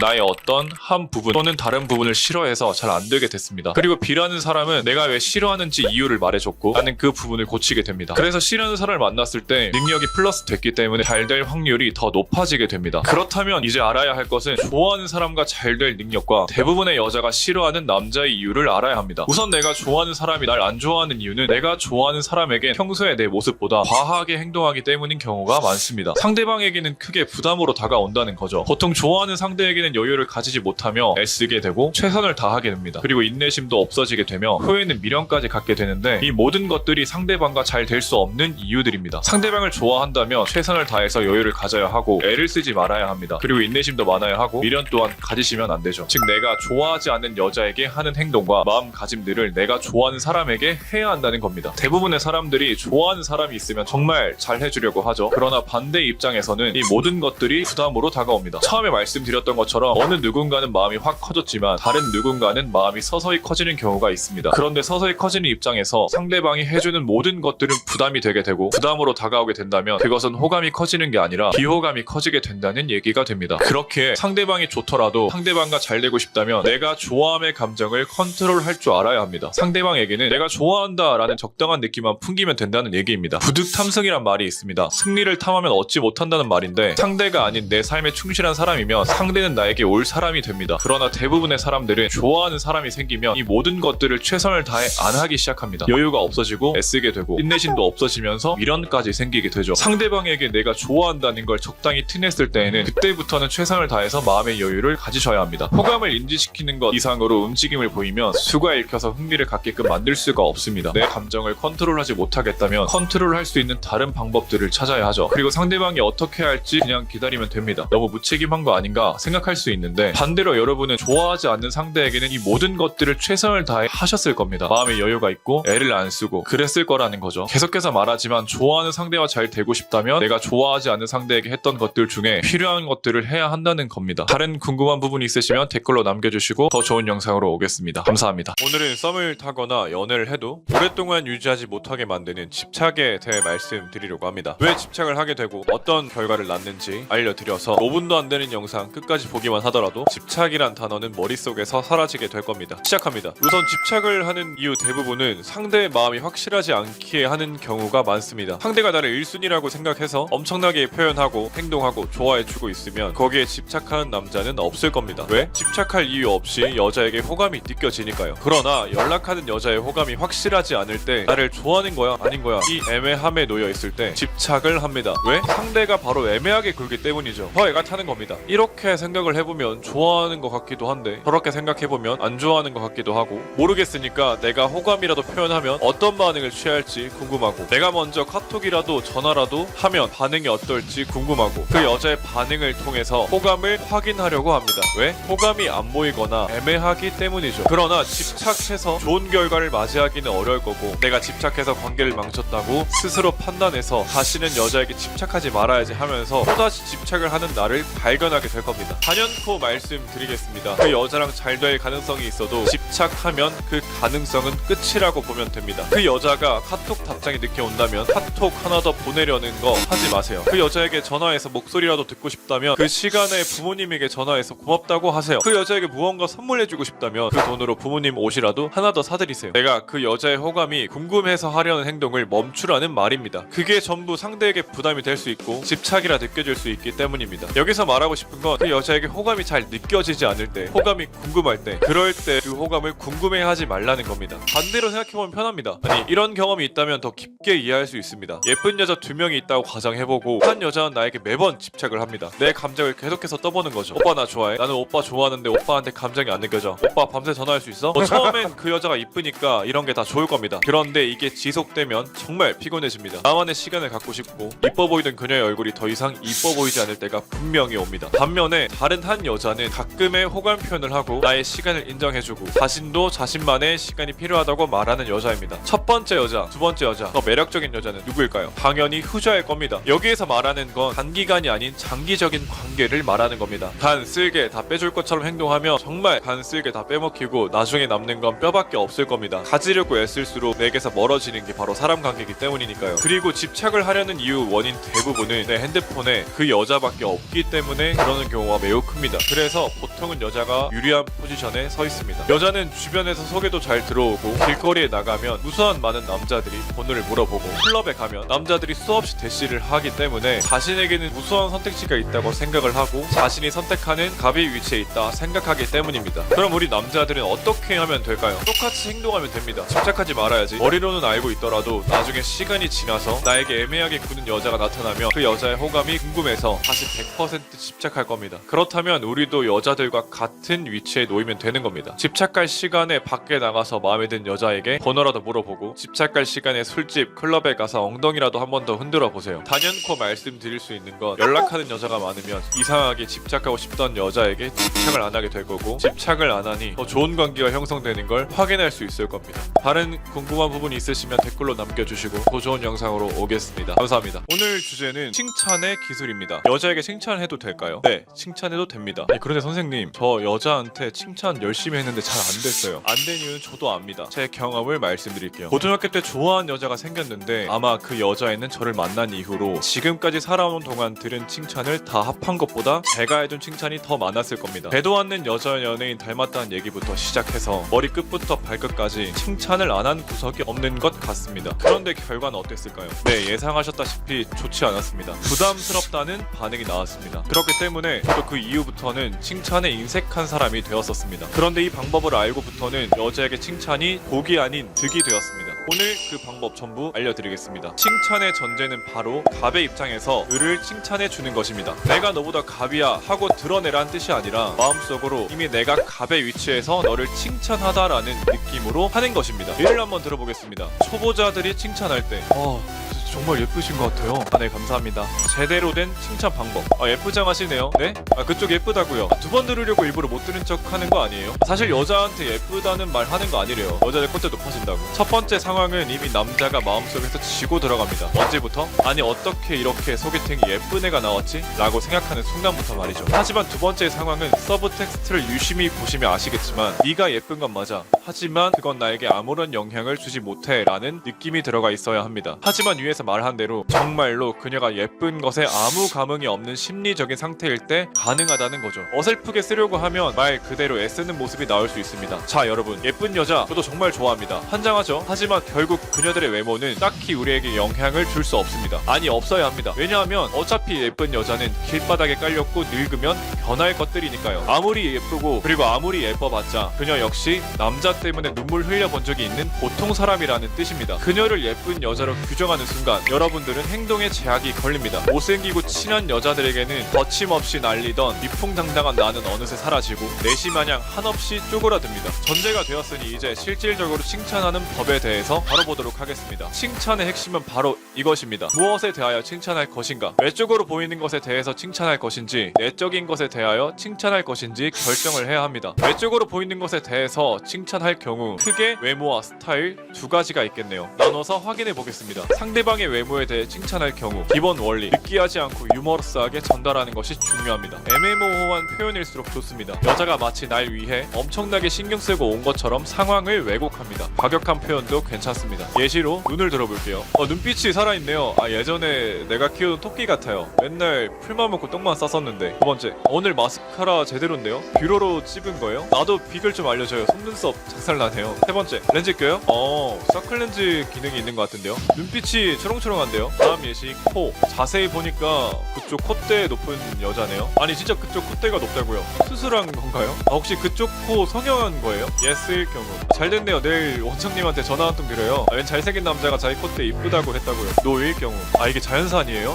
Speaker 1: 나의 어떤 한 부분 또는 다른 부분을 싫어해서 잘 안 되게 됐습니다. 그리고 B라는 사람은 내가 왜 싫어하는지 이유를 말해줬고 나는 그 부분을 고치게 됩니다. 그래서 싫어하는 사람을 만났을 때 능력이 플러스 됐기 때문에 잘 될 확률이 더 높아지게 됩니다. 그렇다면 이제 알아야 할 것은 좋아하는 사람과 잘 될 능력과 대부분의 여자가 싫어하는 남자의 이유를 알아야 합니다. 우선 내가 좋아하는 사람이 날 안 좋아하는 이유는 내가 좋아하는 사람에게 평소에 내 모습보다 과하게 행동하기 때문인 경우가 많습니다. 상대방에게는 크게 부담으로 다가온다는 거죠. 보통 좋아하는 상대에게는 여유를 가지지 못하며 애쓰게 되고 최선을 다하게 됩니다. 그리고 인내심도 없어지게 되며 후에는 미련까지 갖게 되는데, 이 모든 것들이 상대방과 잘 될 수 없는 이유들입니다. 상대방을 좋아한다면 최선을 다해서 여유를 가져야 하고 애를 쓰지 말아야 합니다. 그리고 인내심도 많아야 하고 미련 또한 가지시면 안 되죠. 즉 내가 좋아하지 않는 여자에게 하는 행동과 마음가짐들을 내가 좋아하는 사람에게 해야 한다는 겁니다. 대부분의 사람들이 좋아하는 사람이 있으면 정말 잘 해주려고 하죠. 그러나 반대 입장에서는 이 모든 것들이 부담으로 다가옵니다. 처음에 말씀드렸던 것처럼 어느 누군가는 마음이 확 커졌지만 다른 누군가는 마음이 서서히 커지는 경우가 있습니다. 그런데 서서히 커지는 입장에서 상대방이 해주는 모든 것들은 부담이 되게 되고 부담으로 다가오게 된다면 그것은 호감이 커지는 게 아니라 비호감이 커지게 된다는 얘기가 됩니다. 그렇게 상대방이 좋더라도 상대방과 잘 되고 싶다면 내가 좋아함의 감정을 컨트롤할 줄 알아야 합니다. 상대방에게는 내가 좋아한다 라는 적당한 느낌만 풍기면 된다는 얘기입니다. 부득탐승이란 말이 있습니다. 승리를 탐하면 얻지 못한다는 말인데, 상대가 아닌 내 삶에 충실한 사람이면 상대는 나에게 올 사람이 됩니다. 그러나 대부분의 사람들은 좋아하는 사람이 생기면 이 모든 것들을 최선을 다해 안 하기 시작합니다. 여유가 없어지고 애쓰게 되고 인내심도 없어지면서 미련까지 생기게 되죠. 상대방에게 내가 좋아한다는 걸 적당히 티냈을 때에는 그때부터는 최선을 다해서 마음의 여유를 가지셔야 합니다. 호감을 인지시키는 것 이상으로 움직임을 보이면 수가 읽혀서 흥미를 갖게끔 만들 수가 없습니다. 내 감정을 컨트롤하지 못하겠다면 컨트롤할 수 있는 다른 방법들을 찾아야 하죠. 그리고 상대방이 어떻게 할지 그냥 기다리면 됩니다. 너무 무책임한 거 아닌가 생각할 수 있는데, 반대로 여러분은 좋아하지 않는 상대에게는 이 모든 것들을 최선을 다해 하셨을 겁니다. 마음의 여유가 있고 애를 안 쓰고 그랬을 거라는 거죠. 계속해서 말하지만 좋아하는 상대와 잘 되고 싶다면 내가 좋아하지 않는 상대에게 했던 것들 중에 필요한 것들을 해야 한다는 겁니다. 다른 궁금한 부분이 있으시면 댓글로 남겨주시고 더 좋은 영상으로 오겠습니다. 감사합니다. 오늘은 썸을 타거나 연애를 해도 오랫동안 유지하지 못하게 만드는 집착에 대해 말씀드리려고 합니다. 왜 집착을 하게 되고 어떤 결과를 낳는지 알려드려서 5분도 안 되는 영상 끝까지 보기만 하더라도 집착이란 단어는 머릿속에서 사라지게 될 겁니다. 시작합니다. 우선 집착을 하는 이유 대부분은 상대의 마음이 확실하지 않기에 하는 경우가 많습니다. 상대가 나를 1순위라고 생각해서 엄청나게 표현하고 행동하고 좋아해주고 있으면 거기에 집착하는 남자는 없을 겁니다. 왜? 집착할 이유 없이 여자에게 호감이 느껴지니까요. 그러나 연락하는 여자의 호감이 확실하지 않을 때 나를 좋아하는 거야 아닌 거야 이 애매함에 놓여 있을 때 집착을 합니다. 왜? 상대가 바로 애매하게 굴기 때문이죠. 더 애가 타는 겁니다. 이렇게 생각을 해보면 좋아하는 것 같기도 한데 저렇게 생각해보면 안 좋아하는 것 같기도 하고, 모르겠으니까 내가 호감이라도 표현하면 어떤 반응을 취할지 궁금하고, 내가 먼저 카톡이라도 전화라도 하면 반응이 어떨지 궁금하고, 그 여자의 반응을 통해서 호감을 확인하려고 합니다. 왜? 호감이 안 보이거나 애매하기 때문이죠. 그러나 집착해서 좋은 결과를 맞이하기는 어려울 거고, 내가 집착해서 관계를 망쳤다고 스스로 판단해서 다시는 여자에게 집착하지 말아야지 하면서 또다시 집착을 하는 나를 발견하게 될 겁니다. 단연코 말씀드리겠습니다. 그 여자랑 잘 될 가능성이 있어도 집착하면 그 가능성은 끝이라고 보면 됩니다. 그 여자가 카톡 답장이 늦게 온다면 카톡 하나 더 보내려는 거 하지 마세요. 그 여자에게 전화해서 목소리라도 듣고 싶다면 그 시간에 부모님에게 전화해서 고맙다고 하세요. 그 여자에게 무언가 선물해주고 싶다면 그 돈으로 부모님 옷이라도 하나 더 사드리세요. 내가 그 여자의 호감이 궁금해서 하려는 행동을 멈추라는 말입니다. 그게 전부 상대에게 부담이 될 수 있고 집착이라 느껴질 수 있기 때문입니다. 여기서 말하고 싶은 건 그 여자에게 호감이 잘 느껴지지 않을 때, 호감이 궁금할 때, 그럴 때 그 호감을 궁금해하지 말라는 겁니다. 반대로 생각해보면 편합니다. 아니 이런 경험이 있다면 더 깊게 이해할 수 있습니다. 예쁜 여자 2명이 있다고 가정해보고 한 여자는 나에게 매번 집착을 합니다. 내 감정을 계속해서 떠보는 거죠. 오빠 나 좋아해? 나는 오빠 좋아하는데 오빠한테 감정이 안 느껴져. 오빠 밤새 전화할 수 있어? 처음엔 그 여자가 이쁘니까 이런 게 다 좋을 겁니다. 그런데 이게 지속되면 정말 피곤해집니다. 나만의 시간을 갖고 싶고 이뻐 보이던 그녀의 얼굴이 더 이상 이뻐 보이지 않을 때가 분명히 옵니다. 반면에 다른 한 여자는 가끔의 호감 표현을 하고 나의 시간을 인정해주고 자신도 자신만의 시간이 필요하다고 말하는 여자입니다. 첫 번째 여자, 두 번째 여자, 더 매력적인 여자는 누구일까요? 당연히 후자일 겁니다. 여기에서 말하는 건 단기간이 아닌 장기적인 관계를 말하는 겁니다. 간 쓸게 다 빼줄 것처럼 행동하면 정말 간 쓸게 다 빼먹히고 나중에 남는 건 뼈밖에 없을 겁니다. 가지려고 애쓸수록 내게서 멀어지는 게 바로 사람 관계이기 때문이니까요. 그리고 집착을 하려는 이유 원인 대부분은 내 핸드폰에 그 여자밖에 없기 때문에 그러는 경우가 매우 큽니다. 그래서 보통은 여자가 유리한 포지션에 서 있습니다. 여자는 주변에서 소개도 잘 들어오고 길거리에 나가면 무수한 많은 남자들이 번호를 물어보고 클럽에 가면 남자들이 수없이 대시를 하기 때문에 자신에게는 무수한 선택지가 있다고 생각을 하고 자신이 선택하는 갑의 위치에 있다 생각하기 때문입니다. 그럼 우리 남자들은 어떻게 하면 될까요? 똑같이 행동하면 됩니다. 집착하지 말아야지. 머리로는 알고 있더라도 나중에 시간이 지나서 나에게 애매하게 구는 여자가 나타나면 그 여자의 호감이 궁금해서 다시 100% 집착할 겁니다. 그렇다면 우리도 여자들과 같은 위치에 놓이면 되는 겁니다. 집착할 시간에 밖에 나가서 마음에 든 여자에게 번호라도 물어보고 집착할 시간에 술집, 클럽에 가서 엉덩이라도 한 번 더 흔들어 보세요. 단연코 말씀드릴 수 있는 건 연락하는 여자가 많으면 이상하게 집착하고 싶던 여자에게 집착을 안 하게 될 거고 집착을 안 하니 더 좋은 관계가 형성되는 걸 확인할 수 있을 겁니다. 다른 궁금한 부분이 있으시면 댓글로 남겨주시고 더 좋은 영상으로 오겠습니다. 감사합니다. 오늘 주제는 칭찬의 기술입니다. 여자에게 칭찬해도 될까요? 네, 칭찬해도 됩니다. 그런데 선생님, 저 여자한테 칭찬 열심히 했는데 잘 안 됐어요. 안 된 이유는 저도 압니다. 제 경험을 말씀드릴게요. 고등학교 때 좋아하는 여자가 생겼는데 아마 그 여자애는 저를 만난 이후로 지금까지 살아온 동안 들은 칭찬을 다 합한 것보다 제가 해준 칭찬이 더 많았을 겁니다. 배도 않는 여자 연예인 닮았다는 얘기부터 시작해서 머리 끝부터 발끝까지 칭찬을 안 한 구석이 없는 것 같습니다. 그런데 결과는 어땠을까요? 네, 예상하셨다시피 좋지 않았습니다. 부담스럽다는 반응이 나왔습니다. 그렇기 때문에 저도 그 이후부터는 칭찬에 인색한 사람이 되었었습니다. 그런데 이 방법을 알고부터는 여자에게 칭찬이 복이 아닌 득이 되었습니다. 오늘 그 방법 전부 알려드리겠습니다. 칭찬의 전제는 바로 갑의 입장에서 을을 칭찬해 주는 것입니다. 내가 너보다 갑이야 하고 드러내라는 뜻이 아니라 마음속으로 이미 내가 갑의 위치에서 너를 칭찬하다라는 느낌으로 하는 것입니다. 예를 한번 들어보겠습니다. 초보자들이 칭찬할 때 정말 예쁘신 것 같아요. 네, 감사합니다. 제대로 된 칭찬 방법. 예쁘장하시네요. 네? 그쪽 예쁘다고요. 두 번 들으려고 일부러 못 들은 척 하는 거 아니에요? 사실 여자한테 예쁘다는 말 하는 거 아니래요. 여자들 콧대 높아진다고. 첫 번째 상황은 이미 남자가 마음속에서 지고 들어갑니다. 언제부터? 아니, 어떻게 이렇게 소개팅이 예쁜 애가 나왔지? 라고 생각하는 순간부터 말이죠. 하지만 두 번째 상황은 서브 텍스트를 유심히 보시면 아시겠지만 네가 예쁜 건 맞아. 하지만 그건 나에게 아무런 영향을 주지 못해 라는 느낌이 들어가 있어야 합니다. 하지만 위에서 말한 대로 정말로 그녀가 예쁜 것에 아무 감흥이 없는 심리적인 상태일 때 가능하다는 거죠. 어설프게 쓰려고 하면 말 그대로 애쓰는 모습이 나올 수 있습니다. 자, 여러분, 예쁜 여자 저도 정말 좋아합니다. 환장하죠? 하지만 결국 그녀들의 외모는 딱히 우리에게 영향을 줄 수 없습니다. 아니, 없어야 합니다. 왜냐하면 어차피 예쁜 여자는 길바닥에 깔렸고 늙으면 변할 것들이니까요. 아무리 예쁘고 그리고 아무리 예뻐봤자 그녀 역시 남자 때문에 눈물 흘려본 적이 있는 보통 사람이라는 뜻입니다. 그녀를 예쁜 여자로 규정하는 순간 여러분들은 행동에 제약이 걸립니다. 못생기고 친한 여자들에게는 거침없이 날리던 위풍당당한 나는 어느새 사라지고 내시마냥 한없이 쪼그라듭니다. 전제가 되었으니 이제 실질적으로 칭찬하는 법에 대해서 다뤄보도록 하겠습니다. 칭찬의 핵심은 바로 이것입니다. 무엇에 대하여 칭찬할 것인가? 외적으로 보이는 것에 대해서 칭찬할 것인지 내적인 것에 대하여 칭찬할 것인지 결정을 해야 합니다. 외적으로 보이는 것에 대해서 칭찬할 경우 크게 외모와 스타일 두 가지가 있겠네요. 나눠서 확인해 보겠습니다. 상대방의 외모에 대해 칭찬할 경우 기본 원리, 느끼하지 않고 유머러스하게 전달하는 것이 중요합니다. 애매모호한 표현일수록 좋습니다. 여자가 마치 날 위해 엄청나게 신경 쓰고 온 것처럼 상황을 왜곡합니다. 과격한 표현도 괜찮습니다. 예시로 눈을 들어볼게요. 눈빛이 살아있네요. 예전에 내가 키우는 토끼 같아요. 맨날 풀만 먹고 똥만 쌌었는데. 두 번째, 오늘 마스카라 제대로인데요? 뷰러로 찝은 거예요? 나도 비결 좀 알려줘요. 속눈썹 작살나네요. 세 번째, 렌즈 껴요? 서클렌즈 기능이 있는 것 같은데요? 눈빛이 초롱초롱한데요? 다음 예시, 코. 자세히 보니까 그쪽 콧대 높은 여자네요. 아니, 진짜 그쪽 콧대가 높다고요? 수술한 건가요? 혹시 그쪽 코 성형한 거예요? 예스일 경우. 잘 됐네요. 내일 원장님한테 전화 한 통 드려요. 웬 잘생긴 남자가 자기 콧대 이쁘다고 했다고요? 노일 경우. 이게 자연산이에요?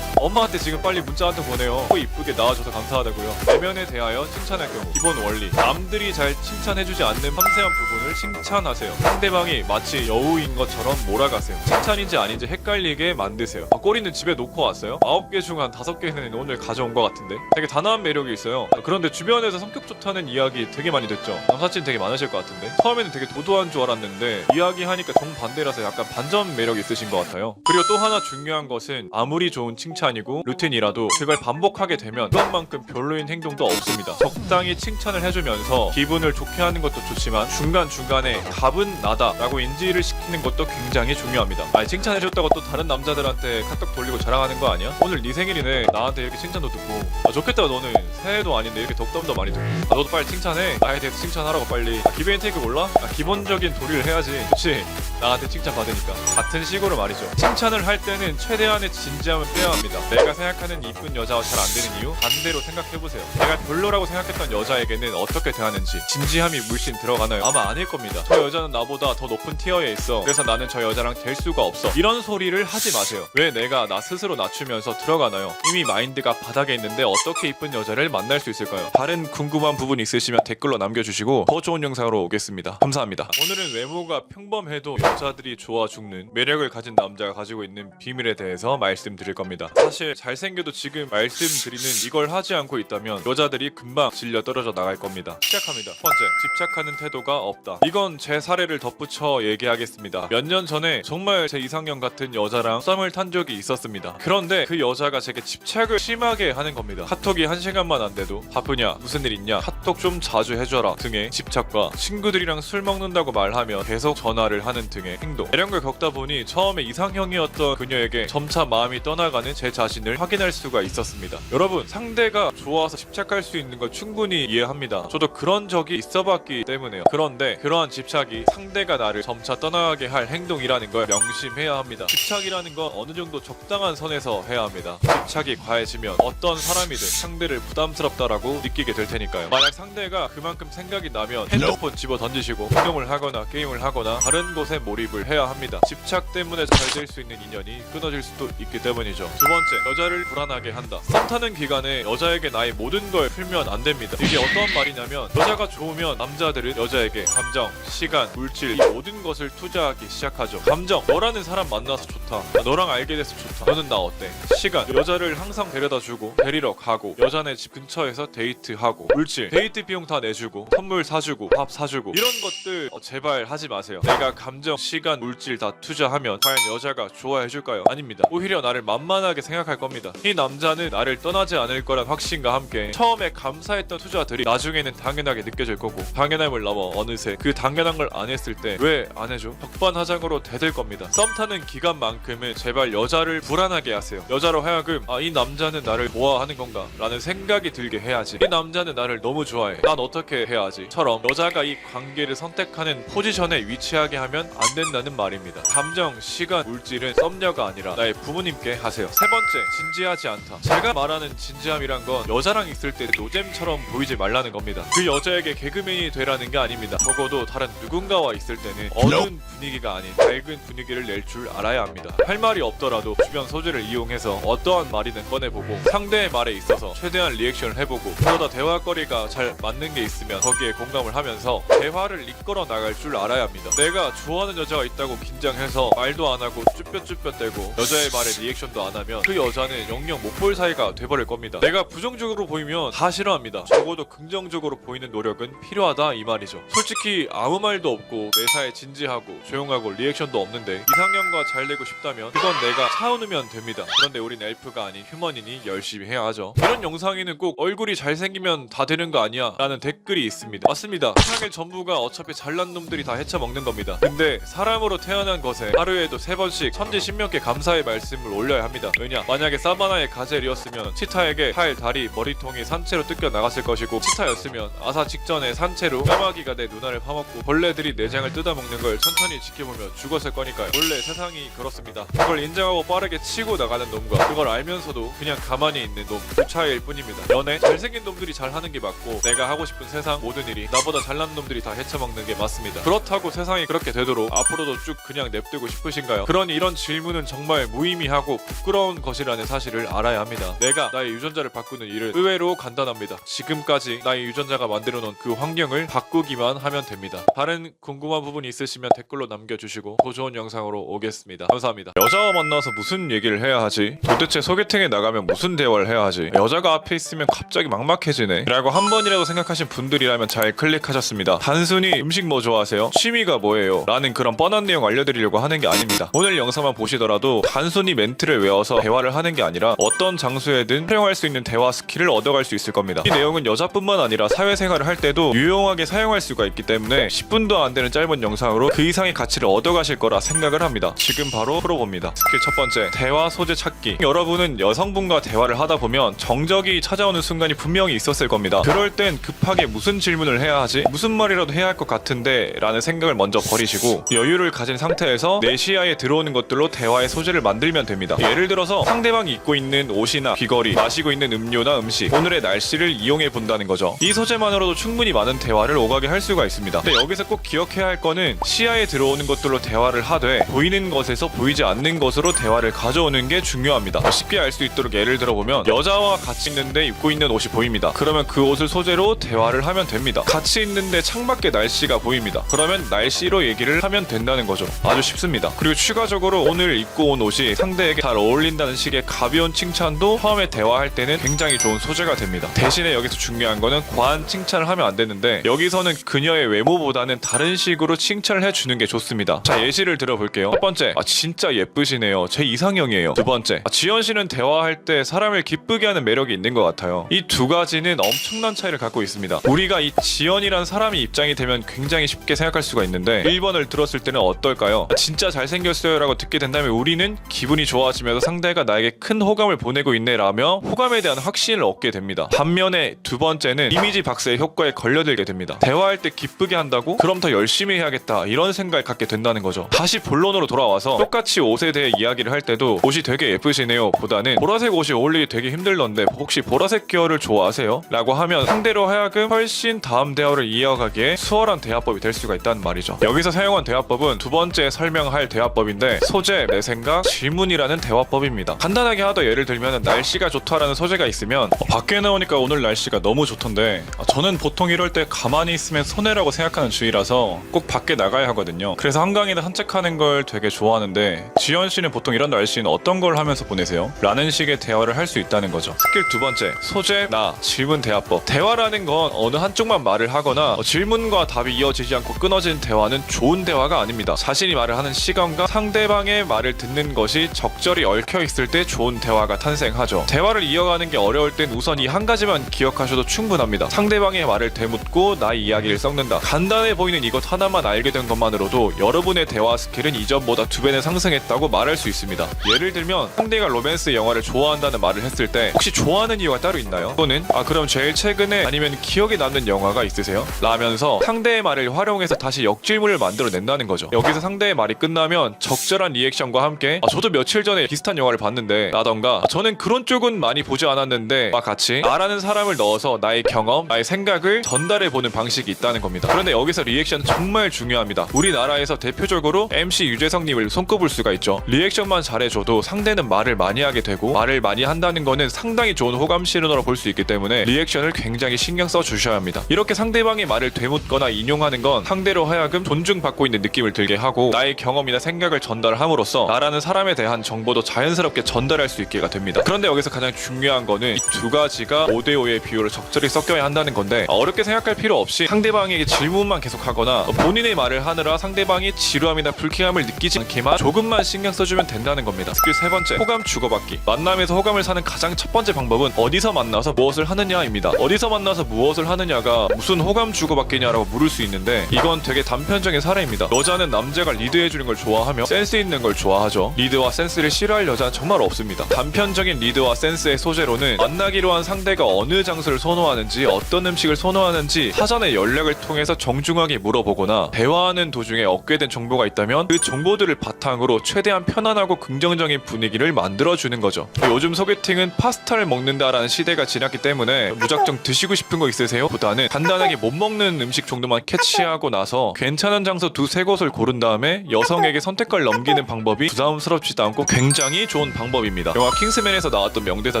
Speaker 1: 엄마한테 지금 빨리 문자 한 통 보내요. 또 이쁘게 나와줘서 감사하다고요. 내면에 대하여 칭찬할 경우 기본 원리, 남들이 잘 칭찬해주지 않는 섬세한 부분을 칭찬하세요. 상대방이 마치 여우인 것처럼 몰아가세요. 칭찬인지 아닌지 헷갈리게 만드세요. 꼬리는 집에 놓고 왔어요? 9개 중 한 5개는 오늘 가져온 것 같은데. 되게 단아한 매력이 있어요. 그런데 주변에서 성격 좋다는 이야기 되게 많이 듣죠. 남사친 되게 많으실 것 같은데. 처음에는 되게 도도한 줄 알았는데 이야기하니까 정반대라서 약간 반전 매력이 있으신 것 같아요. 그리고 또 하나 중요한 것은 아무리 좋은 칭찬이고 루틴이라도 그걸 반복하게 되면 그것만큼 별로인 행동도 없습니다. 적당히 칭찬을 해주면서 기분을 좋게 하는 것도 좋지만 중간중간에 답은 나다 라고 인지를 시키는 것도 굉장히 중요합니다. 아니 칭찬해줬다고 또 다른 남자들한테 카톡 돌리고 자랑하는 거 아니야? 오늘 네 생일이네. 나한테 이렇게 칭찬도 듣고 좋겠다. 너는 새해도 아닌데 이렇게 덕담도 많이 듣고 너도 빨리 칭찬해. 나에 대해서 칭찬하라고 빨리. 기브앤테이크 몰라? 기본적인 도리를 해야지. 그치? 나한테 칭찬 받으니까. 같은 식으로 말이죠. 칭찬을 할 때는 최대한의 진지함을 빼야 합니다. 내가 생각하는 이쁜 여자와 잘 안 되는 이유 반대로 생각해보세요. 내가 별로라고 생각했던 여자에게는 어떻게 대하는지 진지함이 물씬 들어가나요? 아마 아닐 겁니다. 저 여자는 나보다 더 높은 티어에 있어. 그래서 나는 저 여자랑 될 수가 없어. 이런 소리를 하지 마세요. 왜 내가 나 스스로 낮추면서 들어가나요? 이미 마인드가 바닥에 있는데 어떻게 이쁜 여자를 만날 수 있을까요? 다른 궁금한 부분 있으시면 댓글로 남겨주시고 더 좋은 영상으로 오겠습니다. 감사합니다. 오늘은 외모가 평범해도 여자들이 좋아 죽는 매력을 가진 남자가 가지고 있는 비밀에 대해서 말씀드릴 겁니다. 사실 잘생겨도 지금 말씀드리는 이걸 하지 않고 있다면 여자들이 금방 질려 떨어져 나갈 겁니다. 시작합니다. 첫 번째, 집착하는 태도가 없다. 이건 제 사례를 덧붙여 얘기하겠습니다. 몇 년 전에 정말 제 이상형 같은 여자랑 썸을 탄 적이 있었습니다. 그런데 그 여자가 제게 집착을 심하게 하는 겁니다. 카톡이 1시간만 안 돼도 바쁘냐, 무슨 일 있냐, 카톡 좀 자주 해줘라 등의 집착과 친구들이랑 술 먹는다고 말하며 계속 전화를 하는 등의 행동. 이런 걸 겪다 보니 처음에 이상형이었던 그녀에게 점차 마음이 떠나가는 제 자신을 확인할 수가 있었습니다. 여러분, 상대가 좋아서 집착할 수 있는 걸 충분히 이해합니다. 저도 그런 적이 있어봤기 때문에요. 그런데 그러한 집착이 상대가 나를 점차 떠나가게 할 행동이라는 걸 명심해야 합니다. 집착이라는 건 어느 정도 적당한 선에서 해야 합니다. 집착이 과해지면 어떤 사람이든 상대를 부담스럽다라고 느끼게 될 테니까요. 만약 상대가 그만큼 생각이 나면 핸드폰 집어 던지시고 운동을 하거나 게임을 하거나 다른 곳에 몰입을 해야 합니다. 집착 때문에 잘 될 수 있는 인연이 끊어질 수도 있기 때문이죠. 두 번째, 여자를 불안하게 한다. 썸 타는 기간에 여자에게 나의 모든 걸 풀면 안 됩니다. 이게 어떤 말이냐면 여자가 좋으면 남자들은 여자에게 감정, 시간, 물질 이 모든 것을 투자하기 시작하죠. 감정, 너라는 사람 만나서 좋다. 너랑 알게 돼서 좋다. 너는 나 어때? 시간, 여자를 항상 데려다주고 데리러 가고 여자네 집 근처에서 데이트하고 물질, 데이트 비용 다 내주고 선물 사주고 밥 사주고 이런 것들 제발 하지 마세요. 내가 감정, 시간, 물질 다 투자하면 과연 여자가 좋아해줄까요? 아닙니다. 오히려 나를 만만하게 생각할 겁니다. 이 남자는 나를 떠나지 않을 거란 확신과 함께 처음에 감사했던 투자들이 나중에는 당연하게 느껴질 거고 당연함을 넘어 어느새 그 당연한 걸 안 했을 때 왜 안 해줘? 적반하장으로 대들 겁니다. 썸 타는 기간만큼은 제발 여자를 불안하게 하세요. 여자로 하여금 이 남자는 나를 좋아하는 건가? 라는 생각이 들게 해야지. 이 남자는 나를 너무 좋아해. 난 어떻게 해야지? 처럼 여자가 이 관계를 선택하는 포지션에 위치하게 하면 안 된다는 말입니다. 감정, 시간, 물질은 썸녀가 아니라 나의 부모님께 하세요. 세 번째, 진지하지 않다. 제가 말하는 진지함이란 건 여자랑 있을 때 노잼처럼 보이지 말라는 겁니다. 그 여자에게 개그맨이 되라는 게 아닙니다. 적어도 다른 누군가와 있을 때는 어두운 분위기가 아닌 밝은 분위기를 낼 줄 알아야 합니다. 할 말이 없더라도 주변 소재를 이용해서 어떠한 말이든 꺼내보고 상대의 말에 있어서 최대한 리액션을 해보고 그러다 대화거리가 잘 맞는 게 있으면 거기에 공감을 하면서 대화를 이끌어 나갈 줄 알아야 합니다. 내가 좋아하는 여자가 있다고 긴장해서 말도 안 하고 쭈뼛쭈뼛대고 여자의 말에 리액션도 안 하면 그 여자는 영영 못 볼 사이가 돼버릴 겁니다. 내가 부정적으로 보이면 다 싫어합니다. 적어도 긍정적으로 보이는 노력은 필요하다 이 말이죠. 솔직히 아무 말도 없고 매사에 진지하고 조용하고 리액션도 없는데 이상형과 잘 되고 싶다면 그건 내가 차우누면 됩니다. 그런데 우린 엘프가 아닌 휴먼이니 열심히 해야 하죠. 이런 영상에는 꼭 얼굴이 잘생기면 다 되는 거 아니야 라는 댓글이 있습니다. 맞습니다. 세상의 전부가 어차피 잘난 놈들이 다 헤쳐먹는 겁니다. 근데 사람으로 태어난 것에 하루에도 3번씩 천지 신명께 감사의 말씀을 올려야 합니다. 왜냐? 만약에 사바나의 가젤이었으면 치타에게 팔, 다리, 머리통이 산채로 뜯겨 나갔을 것이고 치타였으면 아사 직전에 산채로 까마귀가 내 눈알을 파먹고 벌레들이 내장을 뜯어먹는 걸 천천히 지켜보며 죽었을 거니까요. 원래 세상이 그렇습니다. 그걸 인정하고 빠르게 치고 나가는 놈과 그걸 알면서도 그냥 가만히 있는 놈, 그 차이일 뿐입니다. 연애, 잘생긴 놈들이 잘하는 게 맞고 내가 하고 싶은 세상 모든 일이 나보다 잘난 놈들이 다 헤쳐먹는 게 맞습니다. 그렇다고 세상이 그렇게 되도록 앞으로도 쭉 그냥 냅두고 싶으신가요? 그러니 이런 질문은 정말 무의미하고 부끄러운 것이라는 사실을 알아야 합니다. 내가 나의 유전자를 바꾸는 일은 의외로 간단합니다. 지금까지 나의 유전자가 만들어놓은 그 환경을 바꾸기만 하면 됩니다. 다른 궁금한 부분이 있으시면 댓글로 남겨주시고 더 좋은 영상으로 오겠습니다. 감사합니다. 여자와 만나서 무슨 얘기를 해야 하지? 도대체 소개팅에 나가면 무슨 대화를 해야 하지? 여자가 앞에 있으면 갑자기 막막해지네 라고 한 번이라도 생각하신 분들이라면 잘 클릭하셨습니다. 단순히 음식 뭐 좋아하세요? 취미가 뭐예요? 라는 그런 뻔한 내용 알려드리려고 하는 게 아닙니다. 오늘 영상만 보시더라도 단순히 멘트를 외워서 대화를 하는 게 아니라 어떤 장소에든 활용할 수 있는 대화 스킬을 얻어갈 수 있을 겁니다. 이 내용은 여자뿐만 아니라 사회생활을 할 때도 유용하게 사용할 수가 있기 때문에 10분도 안 되는 짧은 영상으로 그 이상의 가치를 얻어가실 거라 생각을 합니다. 지금 바로 풀어봅니다. 스킬 첫 번째, 대화 소재 찾기. 여러분은 여성분과 대화를 하다 보면 정적이 찾아오는 순간이 분명히 있었을 겁니다. 그럴 땐 급하게 무슨 질문을 해야 하지? 무슨 말이라도 해야 할 것 같은데 라는 생각을 먼저 버리시고 여유를 가진 상태에서 내 시야에 들어오는 것들로 대화의 소재를 만들면 됩니다. 예를 들어서 상대방이 입고 있는 옷이나 귀걸이, 마시고 있는 음료나 음식, 오늘의 날씨를 이용해 본다는 거죠. 이 소재만으로도 충분히 많은 대화를 오가게 할 수가 있습니다. 근데 여기서 꼭 기억해야 할 거는 시야에 들어오는 것들로 대화를 하되 보이는 것에서 보이지 않는 것으로 대화를 가져오는 게 중요합니다. 쉽게 알 수 있도록 예를 들어보면 여자와 같이 있는데 입고 있는 옷이 보입니다. 그러면 그 옷을 소재로 대화를 하면 됩니다. 같이 있는데 창밖에 날씨가 보입니다. 그러면 날씨로 얘기를 하면 된다는 거죠. 아주 쉽습니다. 그리고 추가적으로 오늘 입고 온 옷이 상대에게 잘 어울린다는 식의 가벼운 칭찬도 처음에 대화할 때는 굉장히 좋은 소재가 됩니다. 대신에 여기서 중요한 거는 과한 칭찬을 하면 안 되는데 여기서는 그녀의 외모보다는 다른 식으로 칭찬을 해주는 게 좋습니다. 자, 예시를 들어볼게요. 첫 번째, 진짜 예쁘시네요. 제 이상형이에요. 두 번째, 지연 씨는 대화할 때 사람을 기쁘게 하는 매력이 있는 것 같아요. 이 두 가지는 엄청난 차이를 갖고 있습니다. 우리가 이 지연이란 사람이 입장이 되면 굉장히 쉽게 생각할 수가 있는데 1번을 들었을 때는 어떨까요? 진짜 잘생겼어요 라고 듣게 된다면 우리는 기분이 좋아지면서 상대가 나에게 큰 호감을 보내고 있네 라며 호감에 대한 확신을 얻게 됩니다. 반면에 두 번째는 이미지 박스의 효과에 걸려들게 됩니다. 대화할 때 기쁘게 한다고? 그럼 더 열심히 해야겠다 이런 생각을 갖게 된다는 거죠. 다시 본론으로 돌아와서 똑같이 옷에 대해 이야기를 할 때도 옷이 되게 예쁘시네요 보다는 보라색 옷이 어울리기 되게 힘들던데 혹시 보라색 계열을 좋아하세요? 라고 하면 상대로 하여금 훨씬 다음 대화를 이어가기에 수월한 대화법이 될 수가 있다는 말이죠. 여기서 사용한 대화법은 두 번째 설명할 대화법인데 소재, 내 생각, 질문이라는 대화법입니다. 간단하게 하더 예를 들면 날씨가 좋다라는 소재가 있으면 밖에 나오니까 오늘 날씨가 너무 좋던데 저는 보통 이럴 때 가만히 있으면 손해라고 생각하는 주의라서 꼭 밖에 나가야 하거든요. 그래서 한강이나 산책하는 걸 되게 좋아하는데 지연 씨는 보통 이런 날씨는 어떤 걸 하면서 보내세요? 라는 식의 대화를 할 수 있다는 거죠. 스킬 두 번째, 소재, 나, 질문 대화법. 대화라는 건 어느 한쪽만 말을 하거나 질문과 답이 이어지지 않고 끊어진 대화는 좋은 대화가 아닙니다. 자신이 말을 하는 시간과 상대방의 말을 듣는 것이 적절히 얽혀 있을 때 좋은 대화가 탄생하죠. 대화를 이어가는 게 어려울 땐 우선 이 한 가지만 기억하셔도 충분합니다. 상대방의 말을 되묻고 나의 이야기를 섞는다. 간단해 보이는 이것 하나만 알게 된 것만으로도 여러분의 대화 스킬은 이전보다 2배는 상승했다고 말할 수 있습니다. 예를 들면 상대가 로맨스 영화를 좋아한다는 말을 했을 때 혹시 좋아하는 이유가 따로 있나요? 또는 그럼 제일 최근에 아니면 기억에 남는 영화가 있으세요? 라면서 상대의 말을 활용해서 다시 역질문을 만들어낸다는 거죠. 여기서 상대의 말이 끝나면 적절한 리액션과 함께 저도 며칠 전에 비슷한 영화를 봤는데 라던가 저는 그런 쪽은 많이 보지 않았는데 와 같이 나라는 사람을 넣어서 나의 경험, 나의 생각을 전달해보는 방식이 있다는 겁니다. 그런데 여기서 리액션은 정말 중요합니다. 우리나라에서 대표적으로 MC 유재석님을 손꼽을 수가 있죠. 리액션만 잘해줘도 상대는 말을 많이 하게 되고 말을 많이 한다는 거는 상당히 좋은 호감 신호로 볼 수 있기 때문에 리액션을 굉장히 신경 써 주셔야 합니다. 이렇게 상대방의 말을 되묻거나 인용하는 건 상대로 하여금 존중받고 있는 느낌을 들게 하고 나의 경험이나 생각을 전달함으로써 나라는 사람에 대한 정보도 자연스럽게 전달할 수 있게가 됩니다. 그런데 여기서 가장 중요한 거는 이 두 가지가 5대5의 비율을 적절히 섞여야 한다는 건데 어렵게 생각할 필요 없이 상대방에게 질문만 계속하거나 본인의 말을 하느라 상대방이 지루함이나 불쾌함을 느끼지 않게만 조금만 신경 써주면 된다는 겁니다. 스킬 세 번째, 호감 주고받기. 만남에서 호감을 사는 가장 첫 번째 방법은 어디서 만나서 무엇을 하느냐입니다. 어디서 만나서 무엇을 하느냐가 무슨 호감 주고받기냐라고 물을 수 있는데 이건 되게 단편적인 사례입니다. 여자는 남자가 리드해주는 걸 좋아하며 센스 있는 걸 좋아하죠. 리드와 센스를 싫어할 여자는 정말 없습니다. 단편적인 리드와 센스의 소재로는 만나기로 한 상대가 어느 장소를 선호하는지 어떤 음식을 선호하는지 사전에 연락을 통해서 정중하게 물어보거나 대화하는 도중에 얻게 된 정보가 있다면 그 정보들을 바탕으로 최대한 편안하고 긍정적인 분위기를 만들어주는 거죠. 요즘 소개팅은 파스타를 먹는다라는 시대가 지났기 때문에 무작정 드시고 싶은 거 있으세요? 보다는 간단하게 못 먹는 음식 정도만 캐치하고 나서 괜찮은 장소 2-3곳을 고른 다음에 여성에게 선택권을 넘기는 방법이 부담스럽지도 않고 굉장히 좋은 방법입니다. 영화 킹스맨에서 나왔던 명대사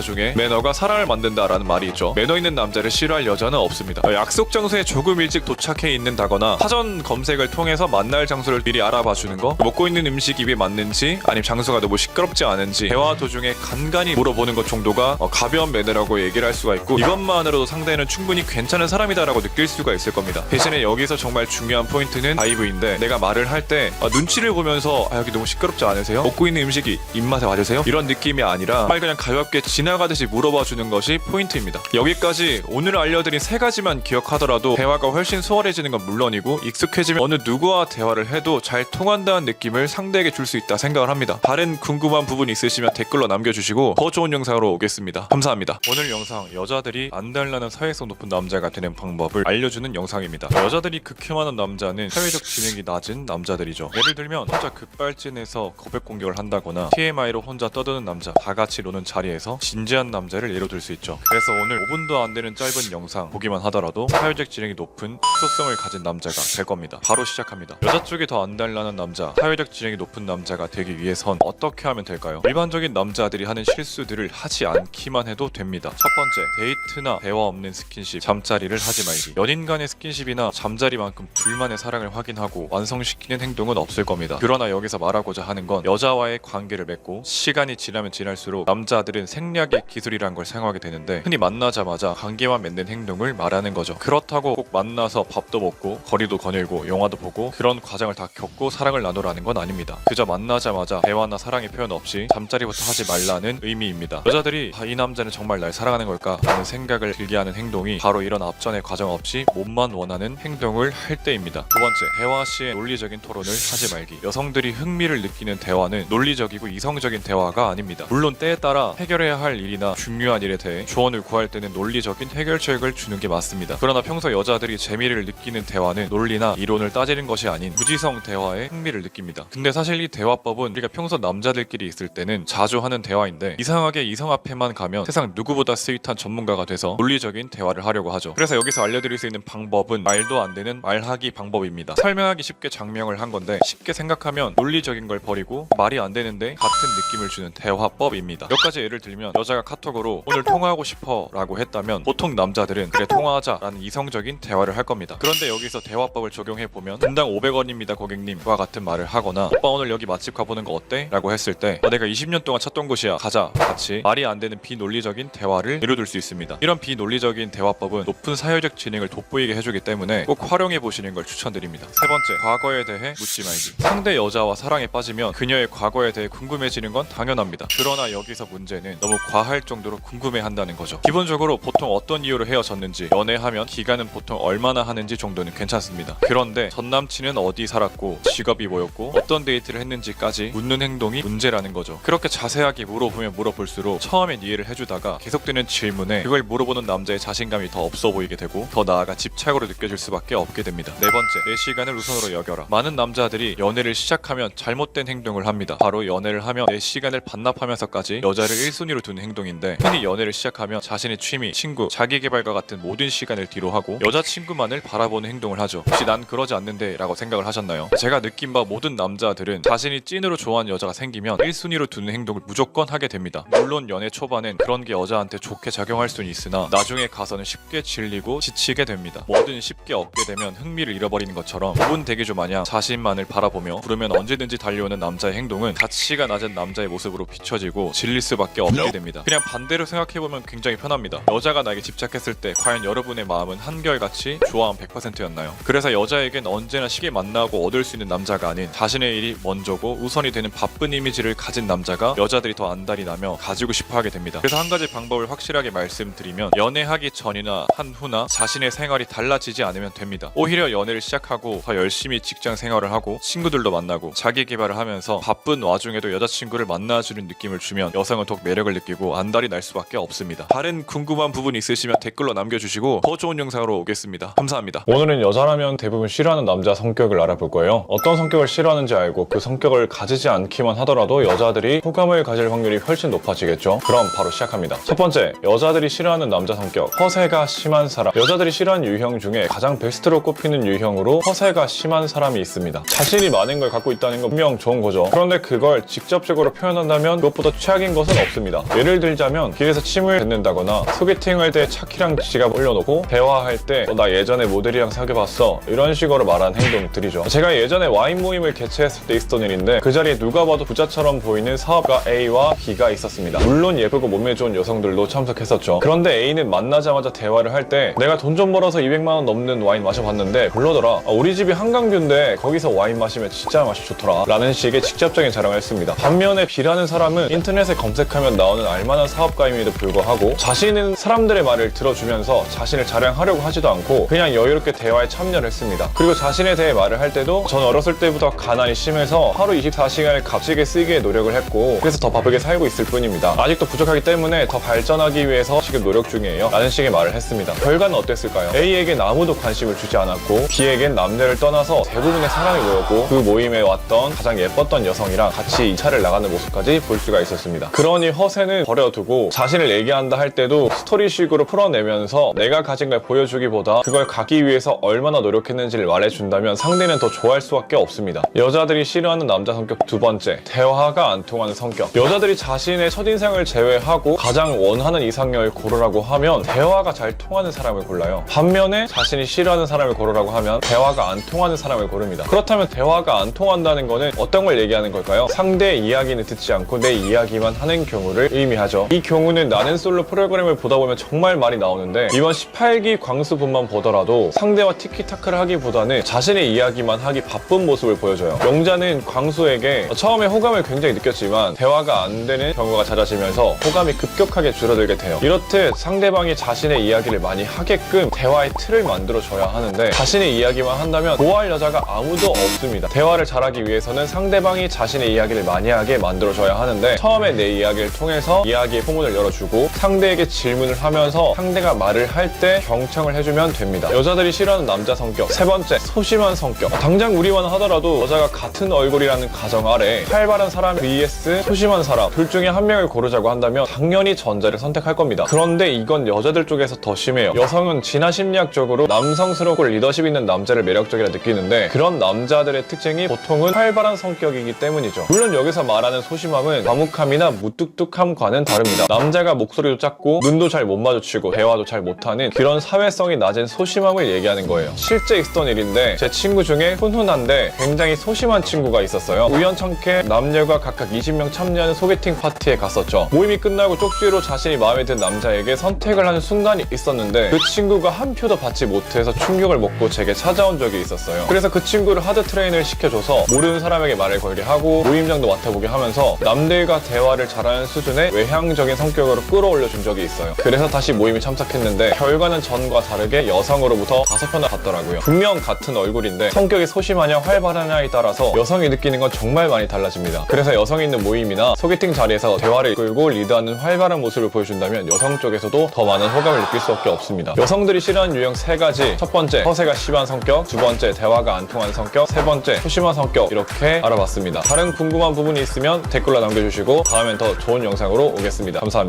Speaker 1: 중에 매너가 사랑을 만든다라는 말이 있죠. 매너 있는 남자를 싫어할 여자는 없습니다. 약속 장소에 조금 일찍 도착해 있는다거나 사전 검색을 통해서 만날 장소를 미리 알아봐 주는 거, 먹고 있는 음식이 입에 맞는지 아니면 장소가 너무 시끄럽지 않은지 대화 도중에 간간히 물어보는 것 정도가 가벼운 매너라고 얘기를 할 수가 있고, 이것만으로도 상대는 충분히 괜찮은 사람이다라고 느낄 수가 있을 겁니다. 대신에 여기서 정말 중요한 포인트는 다이브인데, 내가 말을 할 때 눈치를 보면서 여기 너무 시끄럽지 않으세요? 먹고 있는 음식이 입맛에 맞으세요? 이런 느낌이 아니라 그냥 가볍게 지나가듯이 물어봐 주는 것이 포인트입니다. 여기까지 오늘 알려드린 3가지만 기억하더라도 대화가 훨씬 수월해지는 건 물론이고, 익숙해지면 어느 누구와 대화를 해도 잘 통한다는 느낌을 상대에게 줄 수 있다 생각을 합니다. 다른 궁금한 부분 있으시면 댓글로 남겨주시고 더 좋은 영상으로 오겠습니다. 감사합니다. 오늘 영상, 여자들이 안달나는 사회성 높은 남자가 되는 방법을 알려주는 영상입니다. 여자들이 극혐하는 남자는 사회적 지능이 낮은 남자들이죠. 예를 들면 혼자 급발진해서 고백 공격을 한다거나 TMI로 혼자 떠드는 남자, 다 같이 노는 자리에서 진지한 남자를 예로 들 수 있죠. 그래서 오늘 5분도 안 되는 짧은 영상 보기만 하더라도 사회적 지능이 높은 축소성을 가진 남자가 될 겁니다. 바로 시작합니다. 여자 쪽이 더 안달나는 남자, 사회적 지능이 높은 남자가 되기 위해선 어떻게 하면 될까요? 일반적인 남자들이 하는 실수들을 하지 않기만 해도 됩니다. 첫 번째, 데이트나 대화 없는 스킨십, 잠자리를 하지 말기. 연인 간의 스킨십이나 잠자리만큼 둘만의 사랑을 확인하고 완성시키는 행동은 없을 겁니다. 그러나 여기서 말하고자 하는 건, 여자와의 관계를 맺고 시간이 지나면 지날수록 남자들은 생략의 기술이란 걸 사용하게 되는데, 흔히 만나자마자 관계만 맺는 행동을 말하는 거죠. 그렇다고 꼭 만나서 밥도 먹고 거리도 거닐고 영화도 보고 그런 과정을 다 겪고 사랑을 나누라는 건 아닙니다. 그저 만나자마자 대화나 사랑의 표현 없이 잠자리부터 하지 말라는 의미입니다. 여자들이 이 남자는 정말 날 사랑하는 걸까 라는 생각을 들게 하는 행동이 바로 이런 앞전의 과정 없이 몸만 원하는 행동을 할 때입니다. 두 번째, 대화 시에 논리적인 토론을 하지 말기. 여성들이 흥미를 느끼는 대화는 논리적이고 이성적인 대화가 아닙니다. 물론 때에 따라 해결해야 할 일이나 중요한 일에 대해 조언을 구할 때는 논리적인 해결책을 주는 게 맞습니다. 그러나 평소 여자들이 재미를 느끼는 대화는 논리나 이론을 따지는 것이 아닌 무지성 대화에 흥미를 느낍니다. 근데 사실 이 대화법은 우리가 평소 남자들끼리 있을 때는 자주 하는 대화인데, 이상하게 이성 앞에만 가면 세상 누구보다 스윗한 전문가가 돼서 논리적인 대화를 하려고 하죠. 그래서 여기서 알려드릴 수 있는 방법은 말도 안 되는 말하기 방법입니다. 설명하기 쉽게 장명을 한 건데, 쉽게 생각하면 논리적인 걸 버리고 말이 안 되는데 같은 느낌을 주는 대화법입니다. 몇 가지 예를 들면, 여자가 카톡으로 오늘 통화하고 싶어 라고 했다면 보통 남자들은 그래 통화하자 라는 이성적인 대화를 할 겁니다. 그런데 여기서 대화법을 적용해보면, 분당 500원입니다 고객님과 같은 말을 하거나, 오빠 오늘 여기 맛집 가보는 거 어때? 라고 했을 때 내가 20년 동안 찾던 곳이야 가자 같이 말이 안 되는 비논리적인 대화를 예로들 수 있습니다. 이런 비논리적인 대화법은 높은 사회적 지능을 돋보이게 해주기 때문에 꼭 활용해보시는 걸 추천드립니다. 세 번째, 과거에 대해 묻지 말기. 상대 여자와 사랑에 빠지면 그녀의 과거에 대해 궁금해지는 건 당연합니다. 그러나 여기서 문제는 너무 과할 정도로 궁금해한다는 거죠. 기본적으로 보통 어떤 이유로 헤어졌는지, 연애하면 기간은 보통 얼마나 하는지 정도는 괜찮습니다. 그런데 전 남친은 어디 살았고 직업이 뭐였고 어떤 데이트를 했는지까지 묻는 행동이 문제라는 거죠. 그렇게 자세하게 물어보면 물어볼수록 처음엔 이해를 해주다가 계속되는 질문에 그걸 물어보는 남자의 자신감이 더 없어 보이게 되고, 더 나아가 집착으로 느껴질 수밖에 없게 됩니다. 네 번째, 내 시간을 우선으로 여겨라. 많은 남자들이 연애를 시작하면 잘못된 행동을 합니다. 바로 연애를 하면 내 시간을 반납하면서까지 여자를 1순위로 두는 행동인데, 흔히 연애를 시작하면 자신의 취미, 친구, 자기개발과 같은 모든 시간을 뒤로 하고 여자친구만을 바라보는 행동을 하죠. 혹시 난 그러지 않는데 라고 생각을 하셨나요? 제가 느낀 바 모든 남자들은 자신이 찐으로 좋아하는 여자가 생기면 1순위로 두는 행동을 무조건 하게 됩니다. 물론 연애 초반엔 그런 게 여자한테 좋게 작용할 수는 있으나 나중에 가서는 쉽게 질리고 지치게 됩니다. 뭐든 쉽게 얻게 되면 흥미를 잃어버리는 것처럼 5분 대기조 마냥 자신만을 바라보며 부르면 언제든지 달려오는 남자의 행동은 가치가 낮은 남자의 모습으로 비춰지고 질릴 수밖에 없게 됩니다. 그냥 반대로 생각해보면 굉장히 편합니다. 여자가 나에게 집착했을 때 과연 여러분의 마음은 한결같이 좋아함 100%였나요? 그래서 여자에겐 언제나 쉽게 만나고 얻을 수 있는 남자가 아닌 자신의 일이 먼저고 우선이 되는 바쁜 이미지를 가진 남자가 여자들이 더 안달이 나며 가지고 싶어 하게 됩니다. 그래서 한 가지 방법을 확실하게 말씀드리면, 연애하기 전이나 한 후나 자신의 생활이 달라지지 않으면 됩니다. 오히려 연애를 시작하고 더 열심히 직장 생활을 하고 친구들도 만나고 자기 개발을 하면서 바쁜 와중에도 여자친구를 만나주는 느낌을 주면 여성은 더욱 매력을 느끼고 안달이 날 수밖에 없습니다. 다른 궁금한 부분 있으시면 댓글로 남겨주시고 더 좋은 영상으로 오겠습니다. 감사합니다.
Speaker 3: 오늘은 여자라면 대부분 싫어하는 남자 성격을 알아볼 거예요. 어떤 성격을 싫어하는지 알고 그 성격을 가지지 않기만 하더라도 여자들이 호감을 가질 확률이 훨씬 높아지겠죠. 그럼 바로 시작합니다. 첫 번째, 여자들이 싫어하는 남자 성격, 허세가 심한 사람. 여자들이 싫어하는 유형 중에 가장 베스트로 꼽히는 유형으로 허세가 심한 사람이 있습니다. 자신이 많은 걸 갖고 있다는 건 분명 좋은 거죠. 그런데 그걸 직접적으로 표현하지
Speaker 1: 표현한다면 그것보다 최악인 것은 없습니다. 예를 들자면 길에서 침을 뱉는다거나 소개팅할 때 차키랑 지갑 올려놓고 대화할 때 나 예전에 모델이랑 사귀어봤어 이런 식으로 말하는 행동들이죠. 제가 예전에 와인 모임을 개최했을 때 있었던 일인데 그 자리에 누가 봐도 부자처럼 보이는 사업가 A와 B가 있었습니다. 물론 예쁘고 몸매 좋은 여성들도 참석했었죠. 그런데 A는 만나자마자 대화를 할 때 내가 돈 좀 벌어서 200만 원 넘는 와인 마셔봤는데 별로더라. 우리 집이 한강뷰인데 거기서 와인 마시면 진짜 맛이 좋더라 라는 식의 직접적인 자랑을 했습니다. 반면에 B라는 사람은 인터넷에 검색하면 나오는 알만한 사업가임에도 불구하고 자신은 사람들의 말을 들어주면서 자신을 자랑하려고 하지도 않고 그냥 여유롭게 대화에 참여를 했습니다. 그리고 자신에 대해 말을 할 때도 전 어렸을 때부터 가난이 심해서 하루 24시간을 값지게 쓰기에 노력을 했고 그래서 더 바쁘게 살고 있을 뿐입니다. 아직도 부족하기 때문에 더 발전하기 위해서 지금 노력 중이에요 라는 식의 말을 했습니다. 결과는 어땠을까요? A에겐 아무도 관심을 주지 않았고 B에겐 남녀를 떠나서 대부분의 사랑이 모였고 그 모임에 왔던 가장 예뻤던 여성이랑 같이 이 차를 나가는 모습까지 볼 수가 있었습니다. 그러니 허세는 버려두고 자신을 얘기한다 할 때도 스토리식으로 풀어내면서 내가 가진 걸 보여주기보다 그걸 갖기 위해서 얼마나 노력했는지를 말해준다면 상대는 더 좋아할 수밖에 없습니다. 여자들이 싫어하는 남자 성격 두 번째, 대화가 안 통하는 성격. 여자들이 자신의 첫인상을 제외하고 가장 원하는 이상형을 고르라고 하면 대화가 잘 통하는 사람을 골라요. 반면에 자신이 싫어하는 사람을 고르라고 하면 대화가 안 통하는 사람을 고릅니다. 그렇다면 대화가 안 통한다는 거는 어떤 걸 얘기하는 걸까요? 상대의 이야기는 듣지 않고 내 이야기만 하는 경우를 의미하죠. 이 경우는 나는 솔로 프로그램을 보다 보면 정말 많이 나오는데 이번 18기 광수분만 보더라도 상대와 티키타카를 하기보다는 자신의 이야기만 하기 바쁜 모습을 보여줘요. 영자는 광수에게 처음에 호감을 굉장히 느꼈지만 대화가 안 되는 경우가 잦아지면서 호감이 급격하게 줄어들게 돼요. 이렇듯 상대방이 자신의 이야기를 많이 하게끔 대화의 틀을 만들어줘야 하는데 자신의 이야기만 한다면 좋아할 여자가 아무도 없습니다. 대화를 잘하기 위해서는 상대방이 자신의 이야기를 많이 하게 만들어줘야 하는데 처음에 내 이야기를 통해서 이야기의 포문을 열어주고 상대에게 질문을 하면서 상대가 말을 할 때 경청을 해주면 됩니다. 여자들이 싫어하는 남자 성격 세 번째, 소심한 성격. 당장 우리만 하더라도 여자가 같은 얼굴이라는 가정 아래 활발한 사람 vs 소심한 사람 둘 중에 한 명을 고르자고 한다면 당연히 전자를 선택할 겁니다. 그런데 이건 여자들 쪽에서 더 심해요. 여성은 진화 심리학적으로 남성스럽고 리더십 있는 남자를 매력적이라 느끼는데 그런 남자들의 특징이 보통은 활발한 성격이기 때문이죠. 물론 여기서 말하는 소심함은 과묵함이나 무뚝뚝함과는 다릅니다. 남자가 목소리도 작고 눈도 잘 못 마주치고 대화도 잘 못하는 그런 사회성이 낮은 소심함을 얘기하는 거예요. 실제 있었던 일인데 제 친구 중에 훈훈한데 굉장히 소심한 친구가 있었어요. 우연찮게 남녀가 각각 20명 참여하는 소개팅 파티에 갔었죠. 모임이 끝나고 쪽지로 자신이 마음에 든 남자에게 선택을 하는 순간이 있었는데 그 친구가 한 표도 받지 못해서 충격을 먹고 제게 찾아온 적이 있었어요. 그래서 그 친구를 하드 트레이닝을 시켜줘서 모르는 사람에게 말을 걸게 하고 모임장도 맡아보게 하면서 남들과 대화를 잘하는 수준의 외향적인 성격으로 끌어올려 준 적이 있어요. 그래서 다시 모임에 참석했는데 결과는 전과 다르게 여성으로부터 5편을 받더라고요. 분명 같은 얼굴인데 성격이 소심하냐 활발하냐에 따라서 여성이 느끼는 건 정말 많이 달라집니다. 그래서 여성이 있는 모임이나 소개팅 자리에서 대화를 이끌고 리드하는 활발한 모습을 보여준다면 여성 쪽에서도 더 많은 호감을 느낄 수밖에 없습니다. 여성들이 싫어하는 유형 3가지. 첫 번째, 허세가 심한 성격. 두 번째, 대화가 안 통하는 성격. 세 번째, 소심한 성격. 이렇게 알아봤습니다. 다른 궁금한 부분이 있으면 댓글로 남겨주시고 다음엔 더 좋은 영상으로 오겠습니다. 감사합니다.